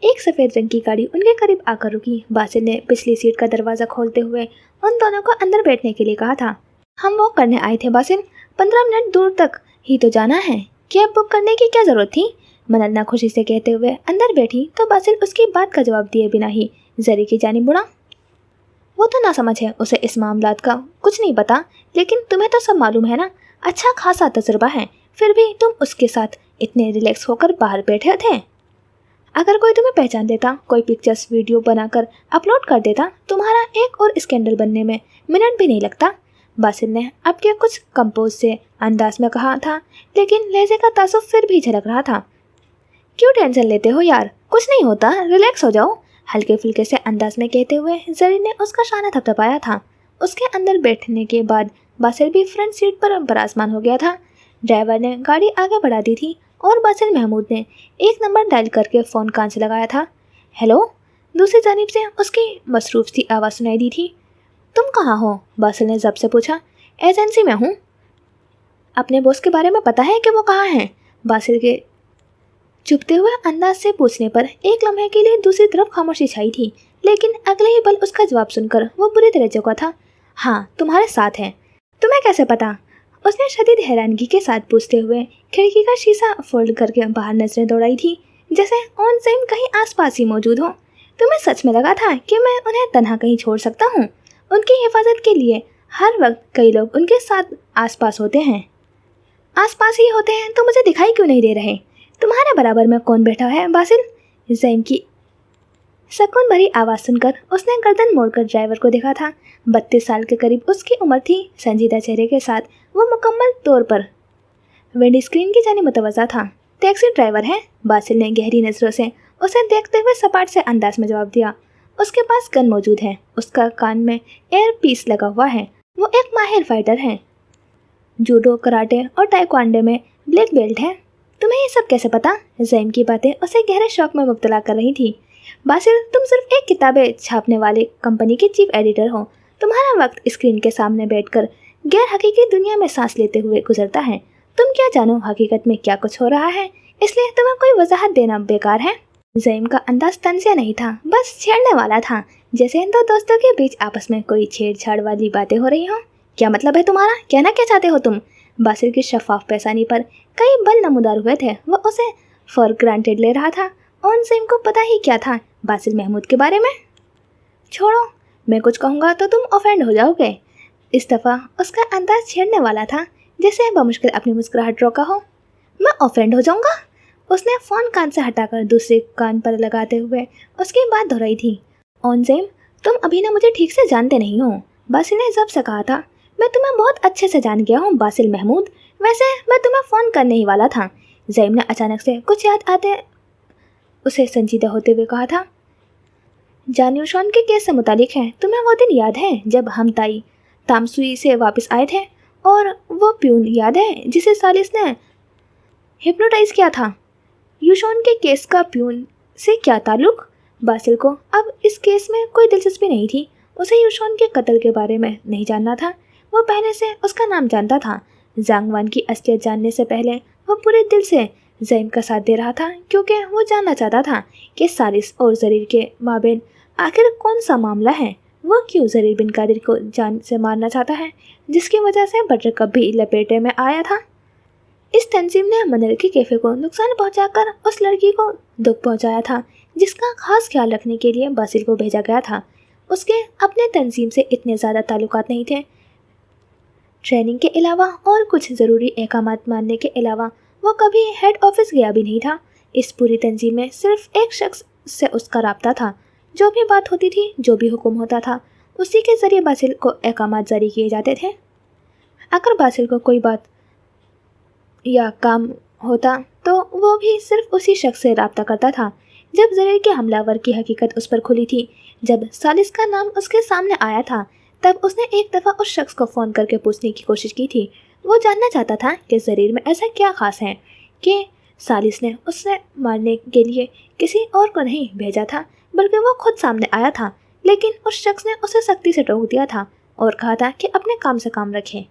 एक सफ़ेद रंग की गाड़ी उनके करीब आकर रुकी। बासिल ने पिछली सीट का दरवाज़ा खोलते हुए उन दोनों को अंदर बैठने के लिए कहा था। हम वो करने आए थे बासिल, 15 मिनट दूर तक ही तो जाना है, कैब बुक करने की क्या ज़रूरत थी? मनन नाखुशी से कहते हुए अंदर बैठी तो बासिल उसकी बात का जवाब दिए बिना ही ज़री की जानिब मुड़ा। वो तो ना समझ है, उसे इस मामलात का कुछ नहीं पता, लेकिन तुम्हें तो सब मालूम है ना, अच्छा खासा तजुर्बा है, फिर भी तुम उसके साथ इतने रिलैक्स होकर बाहर बैठे थे। अगर कोई तुम्हें पहचान लेता, कोई पिक्चर्स वीडियो बनाकर अपलोड कर देता, तुम्हारा एक और स्कैंडल बनने में मिनट भी नहीं लगता। बासिल ने अब के कुछ कंपोज से अंदाज में कहा था, लेकिन लहजे का तासुफ फिर भी झलक रहा था। क्यों टेंशन लेते हो यार, कुछ नहीं होता, रिलैक्स हो जाओ, हल्के फुल्के से अंदाज में कहते हुए ज़री ने उसका शाना थपथपाया था। उसके अंदर बैठने के बाद बासिल भी फ्रंट सीट पर बराजमान हो गया था। ड्राइवर ने गाड़ी आगे बढ़ा दी थी और बासिल महमूद ने एक नंबर डायल करके फ़ोन कान से लगाया था। हेलो, दूसरी जानिब से उसकी मसरूफ़ सी आवाज़ सुनाई दी थी। तुम कहाँ हो? बासिल ने ज़ब्त से पूछा। एजेंसी में हूँ। अपने बॉस के बारे में पता है कि वो कहाँ हैं? बासिल के चुपते हुए अंदाज से पूछने पर एक लम्हे के लिए दूसरी तरफ खामोशी छाई थी, लेकिन अगले ही पल उसका जवाब सुनकर वो बुरी तरह चौंका था। हाँ, तुम्हारे साथ हैं। तुम्हें कैसे पता? उसने शदीद हैरानगी के साथ पूछते हुए खिड़की का शीशा फोल्ड करके बाहर नजरें दौड़ाई थी, जैसे ऑन ज़ैम कहीं आसपास ही मौजूद हो। तुम्हें सच में लगा था कि मैं उन्हें तन्हा कहीं छोड़ सकता हूँ? उनकी हिफाजत के लिए हर वक्त कई लोग उनके साथ आसपास होते हैं। आसपास ही होते हैं तो मुझे दिखाई क्यों नहीं दे रहे? तुम्हारे बराबर में कौन बैठा है बासिल? ज़ैम की सकून भरी आवाज़ सुनकर उसने गर्दन मोड़कर ड्राइवर को देखा था। 32 साल के करीब उसकी उम्र थी। संजीदा चेहरे के साथ वो मुकम्मल तौर पर विंड स्क्रीन की जानिब मुतवज्जा था। टैक्सी ड्राइवर है? बासिल ने गहरी नज़रों से उसे देखते हुए सपाट से अंदाज में जवाब दिया। उसके पास गन मौजूद है, उसका कान में एयर पीस लगा हुआ है। वो एक माहिर फाइटर है, जूडो, कराटे और ताइक्वांडो में ब्लैक बेल्ट है। तुम्हें ये सब कैसे पता? ज़ैम की बातें उसे गहरे शौक में मुब्तला कर रही थी। बासिल, तुम सिर्फ एक किताबें छापने वाले कंपनी के चीफ एडिटर हो। तुम्हारा वक्त स्क्रीन के सामने बैठकर गैर हकीकी दुनिया में सांस लेते हुए गुजरता है। तुम क्या जानो हकीकत में क्या कुछ हो रहा है, इसलिए तुम्हें कोई वजाहत देना बेकार है। ज़ैम का अंदाज तंजिया नहीं था, बस छेड़ने वाला था, जैसे दो दोस्तों के बीच आपस में कोई छेड़छाड़ वाली बातें हो रही हों। क्या मतलब है तुम्हारा? कहना क्या चाहते हो तुम? बासिल की शफाफ पेशानी पर कई बल नमूदार हुए थे। वो उसे फॉर ग्रांटेड ले रहा था। ऑन ज़ैम को पता ही क्या था बासिल महमूद के बारे में। छोड़ो, मैं कुछ कहूँगा तो तुम ऑफेंड हो जाओगे। इस दफ़ा उसका अंदाज छेड़ने वाला था, जैसे बमुश्किल अपनी मुस्कुराहट रोका हो। मैं ऑफेंड हो जाऊंगा। उसने फ़ोन कान से हटाकर दूसरे कान पर लगाते हुए उसकी बात दोहराई थी। ओनज़ेम, तुम अभी ना मुझे ठीक से जानते नहीं हो। बासिल ने जब से कहा था। मैं तुम्हें बहुत अच्छे से जान गया हूँ बासिल महमूद। वैसे मैं तुम्हें फ़ोन करने ही वाला था। ज़ैम ने अचानक से कुछ याद आते उसे संजीदा होते हुए कहा था। जान यूशॉन के केस से मुतालिक है। तुम्हें वो दिन याद है जब हम ताई तामसुई से वापस आए थे? और वो प्यून याद है जिसे सालिस ने हिप्नोटाइज किया था? यूशॉन के केस का प्यून से क्या ताल्लुक? बासिल को अब इस केस में कोई दिलचस्पी नहीं थी। उसे यूशॉन के कत्ल के बारे में नहीं जानना था। वो पहले से उसका नाम जानता था। जांगवान की असलियत जानने से पहले वो पूरे दिल से ज़ैम का साथ दे रहा था, क्योंकि वो जानना चाहता था कि सालिस और ज़रीर के माबेन आखिर कौन सा मामला है। वो क्यों ज़रीर बिन कादिर को जान से मारना चाहता है, जिसकी वजह से बटरकप भी लपेटे में आया था। इस तंजीम ने मनल के कैफे को नुकसान पहुंचाकर उस लड़की को दुख पहुंचाया था, जिसका खास ख्याल रखने के लिए बासिल को भेजा गया था। उसके अपने तंजीम से इतने ज़्यादा ताल्लुकात नहीं थे। ट्रेनिंग के अलावा और कुछ ज़रूरी अहकामात मानने के अलावा वो कभी हेड ऑफिस गया भी नहीं था। इस पूरी तंजीम में सिर्फ एक शख्स से उसका राब्ता था। जो भी बात होती थी, जो भी हुक्म होता था, उसी के ज़रिए बासिल को अहकामात जारी किए जाते थे। अगर बासिल को कोई बात या काम होता तो वो भी सिर्फ उसी शख्स से राब्ता करता था। जब ज़रीर के हमलावर की हकीकत उस पर खुली थी, जब सालिस का नाम उसके सामने आया था, तब उसने एक दफ़ा उस शख्स को फ़ोन करके पूछने की कोशिश की थी। वो जानना चाहता था कि ज़रीर में ऐसा क्या ख़ास है कि सालिस ने उसे मारने के लिए किसी और को नहीं भेजा था, बल्कि वो खुद सामने आया था। लेकिन उस शख्स ने उसे सख्ती से टोक दिया था और कहा था कि अपने काम से काम रखें।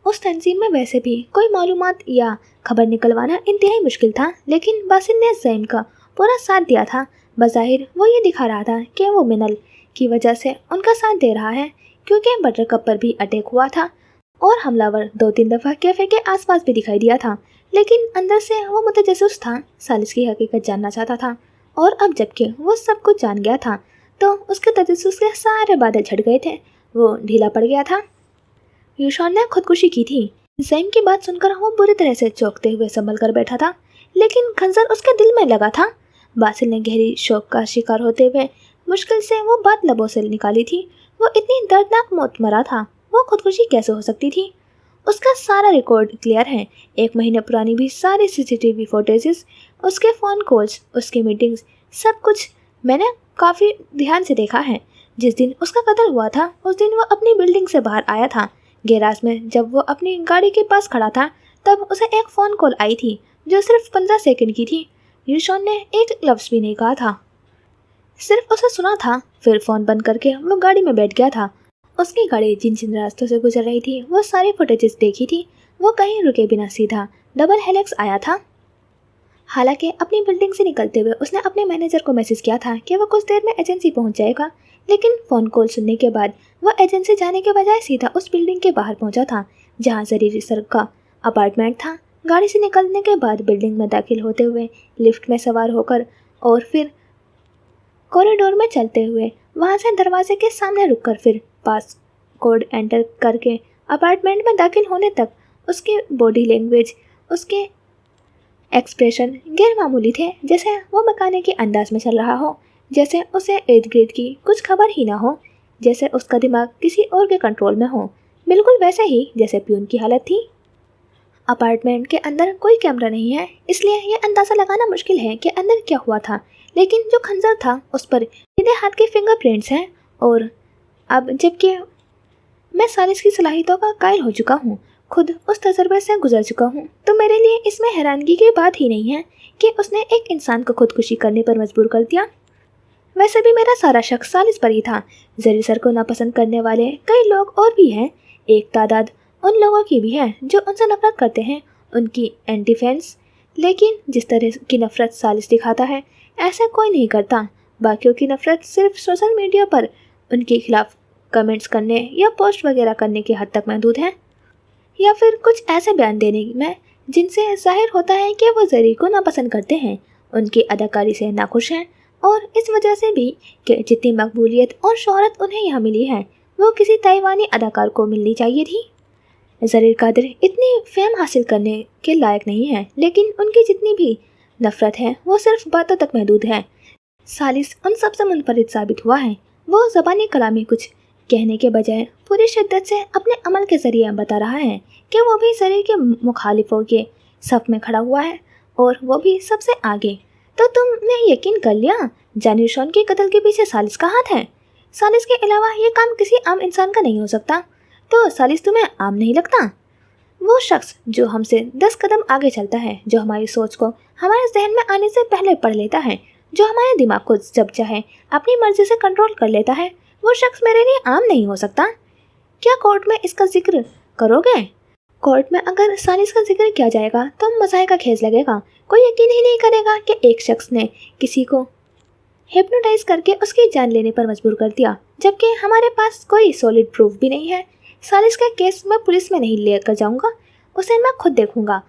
उस तंजीम में वैसे भी कोई मालूमात या खबर निकलवाना इंतहाई मुश्किल था, लेकिन बासिल ने ज़ैम का पूरा साथ दिया था। बज़ाहिर वो ये दिखा रहा था कि वो मिनल की वजह से उनका साथ दे रहा है, क्योंकि बटरकप पर भी अटैक हुआ था और हमलावर 2-3 दफ़ा कैफ़े के आसपास भी दिखाई दिया था। लेकिन अंदर से वो मुतजस्सिस था, सालिस की हकीकत जानना चाहता था। और अब जबकि वो सब कुछ जान गया था, तो उसके तजस्सुस के सारे बादल छट गए थे। वो ढीला पड़ गया था। यूशॉन ने खुदकुशी की थी। ज़ैम की बात सुनकर वो बुरी तरह से चौंकते हुए संभल कर बैठा था, लेकिन खंजर उसके दिल में लगा था। बासिल ने गहरी शौक का शिकार होते हुए मुश्किल से वो बात लबों से निकाली थी। वो इतनी दर्दनाक मौत मरा था, वो खुदकुशी कैसे हो सकती थी? उसका सारा रिकॉर्ड क्लियर है। 1 महीने पुरानी भी सारी CCTV फुटेजेस, उसके फ़ोन कॉल्स, उसकी मीटिंग्स, सब कुछ मैंने काफ़ी ध्यान से देखा है। जिस दिन उसका कत्ल हुआ था, उस दिन वो अपनी बिल्डिंग से बाहर आया था। गैराज में जब वो अपनी गाड़ी के पास खड़ा था, तब उसे एक फ़ोन कॉल आई थी जो सिर्फ 15 सेकंड की थी। यूशॉन ने एक लफ्ज़ भी नहीं कहा था, सिर्फ उसे सुना था। फिर फ़ोन बंद करके वो गाड़ी में बैठ गया था। उसकी गाड़ी जिन जिन रास्तों से गुजर रही थी, वो सारी फुटेजेस देखी थी। वो कहीं रुके बिना सीधा डबल हेलिक्स आया था। हालांकि अपनी बिल्डिंग से निकलते हुए उसने अपने मैनेजर को मैसेज किया था कि वो कुछ देर में एजेंसी पहुंच जाएगा, लेकिन फ़ोन कॉल सुनने के बाद वो एजेंसी जाने के बजाय सीधा उस बिल्डिंग के बाहर पहुंचा था जहां ज़रीर सर का अपार्टमेंट था। गाड़ी से निकलने के बाद बिल्डिंग में दाखिल होते हुए, लिफ्ट में सवार होकर और फिर कॉरिडोर में चलते हुए, वहां से दरवाजे के सामने रुककर फिर पास कोड एंटर करके अपार्टमेंट में दाखिल होने तक उसकी बॉडी लैंग्वेज, उसके एक्सप्रेशन गैर मामूली थे। जैसे वो मकाने के अंदाज में चल रहा हो, जैसे उसे इर्द गिर्द की कुछ खबर ही ना हो, जैसे उसका दिमाग किसी और के कंट्रोल में हो, बिल्कुल वैसे ही जैसे प्यून की हालत थी। अपार्टमेंट के अंदर कोई कैमरा नहीं है, इसलिए ये अंदाज़ा लगाना मुश्किल है कि अंदर क्या हुआ था, लेकिन जो खंजर था उस पर सीधे हाथ के फिंगरप्रिंट्स हैं। और अब जबकि मैं सालिस की सलाहियतों का कायल हो चुका हूँ, खुद उस तजर्बे से गुजर चुका हूँ, तो मेरे लिए इसमें हैरानगी की बात ही नहीं है कि उसने एक इंसान को खुदकुशी करने पर मजबूर कर दिया। वैसे भी मेरा सारा शक सालिस पर ही था। ज़रीर सर को नापसंद करने वाले कई लोग और भी हैं। एक तादाद उन लोगों की भी है जो उनसे नफरत करते हैं, उनकी एंटी फैंस। लेकिन जिस तरह की नफरत सालिस दिखाता है, ऐसा कोई नहीं करता। बाकियों की नफरत सिर्फ सोशल मीडिया पर उनके खिलाफ कमेंट्स करने या पोस्ट वगैरह करने की हद तक महदूद है, या फिर कुछ ऐसे बयान देने में जिनसे जाहिर होता है कि वो ज़रीर को नापसंद करते हैं, उनकी अदाकारी से नाखुश हैं, और इस वजह से भी कि जितनी मकबूलियत और शोहरत उन्हें यहाँ मिली है, वो किसी ताइवानी अदाकार को मिलनी चाहिए थी। ज़रीर कादिर इतनी फेम हासिल करने के लायक नहीं है, लेकिन उनकी जितनी भी नफ़रत है वो सिर्फ बातों तक महदूद है। सालिस उन सबसे मुनफरिद साबित हुआ है। वो ज़बानी कलामी कुछ कहने के बजाय पूरी शिद्दत से अपने अमल के ज़रिए बता रहा है कि वो भी ज़रीर के मुखालिफों के सफ़ में खड़ा हुआ है, और वो भी सबसे आगे। तो तुमने यकीन कर लिया जानी शॉन के कत्ल के पीछे सालिस का हाथ है। सालिस के अलावा ये काम किसी आम इंसान का नहीं हो सकता। तो सालिस तुम्हें आम नहीं लगता? वो शख्स जो हमसे 10 कदम आगे चलता है, जो हमारी सोच को हमारे जहन में आने से पहले पढ़ लेता है, जो हमारे दिमाग को जब चाहे अपनी मर्जी से कंट्रोल कर लेता है, वो शख्स मेरे लिए आम नहीं हो सकता। क्या कोर्ट में इसका जिक्र करोगे? कोर्ट में अगर सालिस का जिक्र किया जाएगा तो मज़ाहे का खेज लगेगा। कोई यकीन ही नहीं करेगा कि एक शख्स ने किसी को हिप्नोटाइज करके उसकी जान लेने पर मजबूर कर दिया, जबकि हमारे पास कोई सॉलिड प्रूफ भी नहीं है। सालिस का केस मैं पुलिस में नहीं लेकर जाऊंगा, उसे मैं खुद देखूंगा।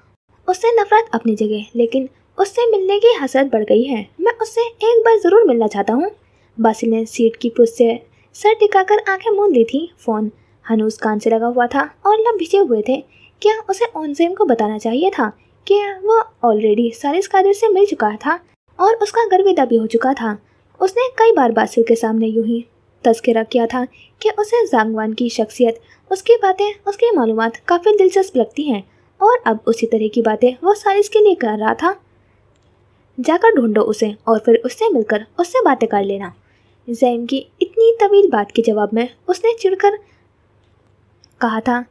उससे नफरत अपनी जगह, लेकिन उससे मिलने की हसरत बढ़ गई है। मैं उससे एक बार ज़रूर मिलना चाहता हूँ। बासिल ने सीट की पुश से सर टिकाकर आंखें मूंद ली थी। फ़ोन हनूज कान से लगा हुआ था और लब भिजे हुए थे। क्या उसे ऑनज़ेम को बताना चाहिए था कि वो ऑलरेडी सालिस कादिर से मिल चुका था और उसका गर्विदा भी हो चुका था? उसने कई बार बासिल के सामने यूं ही तज़किरा किया था कि उसे ज़ांगवान की शख्सियत, उसकी बातें, उसकी मालूमात काफ़ी दिलचस्प लगती हैं, और अब उसी तरह की बातें वो सालिस के लिए कर रहा था। जाकर ढूंढो उसे और फिर उससे मिलकर उससे बातें कर लेना। ज़ैम की इतनी तवील बात के जवाब में उसने चिढ़कर कहा था।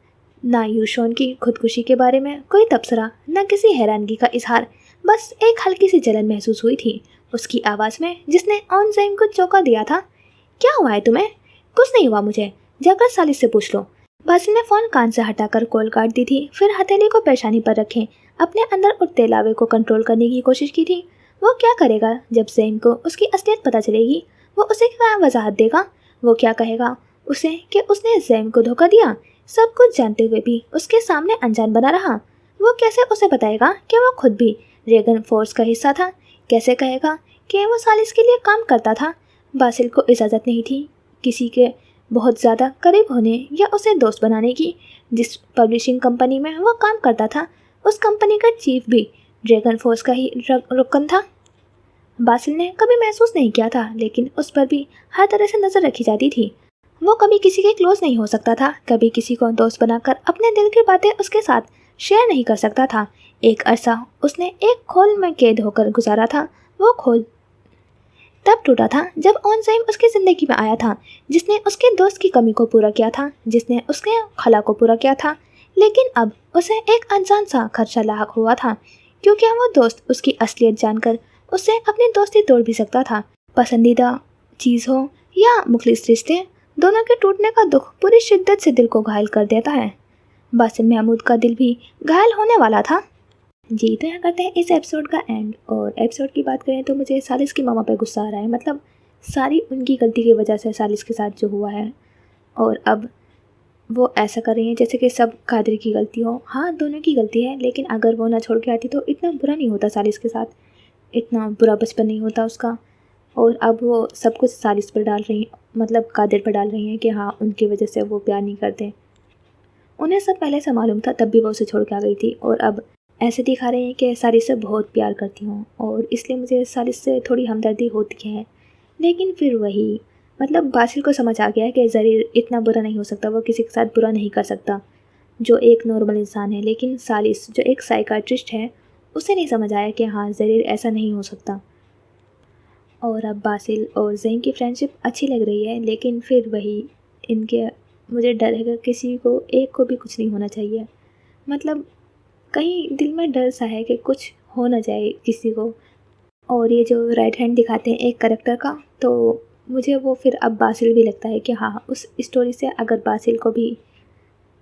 ना यूशोन की खुदकुशी के बारे में कोई तबसरा, न किसी हैरानगी का इजहार, बस एक हल्की सी जलन महसूस हुई थी उसकी आवाज़ में, जिसने ऑन ज़ैम को चौंका दिया था। क्या हुआ है तुम्हें? कुछ नहीं हुआ मुझे, जाकर सालिस से पूछ लो। बासिल ने फ़ोन कान से हटाकर कॉल काट दी थी, फिर हथेली को पेशानी पर रखें अपने अंदर उठते लावे को कंट्रोल करने की कोशिश की थी। वो क्या करेगा जब ज़ैम को उसकी असलियत पता चलेगी? वो उसे क्या वजाहत देगा? वो क्या कहेगा उसे कि उसने ज़ैम को धोखा दिया, सब कुछ जानते हुए भी उसके सामने अनजान बना रहा? वो कैसे उसे बताएगा कि वो खुद भी रेगन फोर्स का हिस्सा था? कैसे कहेगा कि वो सालिस के लिए काम करता था? बासिल को इजाज़त नहीं थी किसी के बहुत ज़्यादा करीब होने या उसे दोस्त बनाने की। जिस पब्लिशिंग कंपनी में वो काम करता था, उस कंपनी का चीफ भी ड्रैगन फोर्स का ही रुकन था। बासिल ने कभी महसूस नहीं किया था, लेकिन उस पर भी हर तरह से नज़र रखी जाती थी। वो कभी किसी के क्लोज नहीं हो सकता था, कभी किसी को दोस्त बनाकर अपने दिल की बातें उसके साथ शेयर नहीं कर सकता था। एक अरसा उसने एक खोल में कैद होकर गुजारा था। वो खोल तब टूटा था जब ऑन ज़ैम उसकी ज़िंदगी में आया था, जिसने उसके दोस्त की कमी को पूरा किया था, जिसने उसके खला को पूरा किया था। लेकिन अब उसे एक अनजान सा खदशा लाहक हुआ था, क्योंकि वो दोस्त उसकी असलियत जानकर उससे अपनी दोस्ती तोड़ भी सकता था। पसंदीदा चीज़ हो या मुखलिस रिश्ते, दोनों के टूटने का दुख पूरी शिद्दत से दिल को घायल कर देता है। बासिल महमूद का दिल भी घायल होने वाला था। जी, तो यहाँ करते हैं इस एपिसोड का एंड। और एपिसोड की बात करें तो मुझे सालिस की मामा पे गुस्सा आ रहा है। मतलब सारी उनकी गलती की वजह से सालिस के साथ जो हुआ है, और अब वो ऐसा कर रही हैं जैसे कि सब कादिर की गलती हो। हाँ, दोनों की गलती है, लेकिन अगर वो ना छोड़ के आती तो इतना बुरा नहीं होता सालिस के साथ, इतना बुरा बचपन नहीं होता उसका। और अब वो सब कुछ सालिस पर डाल रही हैं, मतलब कादिर पर डाल रही हैं कि हाँ, उनकी वजह से वो प्यार नहीं करते। उन्हें सब पहले से मालूम था, तब भी वो उसे छोड़ के आ गई थी, और अब ऐसे दिखा रहे हैं कि सालिस से बहुत प्यार करती हूँ, और इसलिए मुझे सालिस से थोड़ी हमदर्दी होती है। लेकिन फिर वही, मतलब बासिल को समझ आ गया कि ज़रीर इतना बुरा नहीं हो सकता, वो किसी के साथ बुरा नहीं कर सकता जो एक नॉर्मल इंसान है। लेकिन सालिस जो एक साइकाट्रिस्ट है, उसे नहीं समझ आया कि हाँ, ज़रीर ऐसा नहीं हो सकता। और अब बासिल और ज़ैम की फ्रेंडशिप अच्छी लग रही है, लेकिन फिर वही, इनके मुझे डर है कि किसी को एक को भी कुछ नहीं होना चाहिए। मतलब कहीं दिल में डर सा है कि कुछ हो ना जाए किसी को। और ये जो राइट हैंड दिखाते हैं एक करैक्टर का, तो मुझे वो फिर अब बासिल भी लगता है कि हाँ, उस स्टोरी से अगर बासिल को भी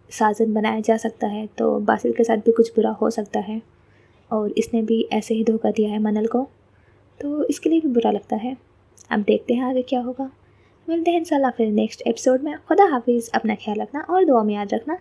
साजन बनाया जा सकता है तो बासिल के साथ भी कुछ बुरा हो सकता है। और इसने भी ऐसे ही धोखा दिया है मनल को, तो इसके लिए भी बुरा लगता है। अब देखते हैं आगे क्या होगा। मिलते हैं इंशाल्लाह फिर नेक्स्ट एपिसोड में। खुदा हाफिज़, अपना ख्याल रखना और दुआ में याद रखना।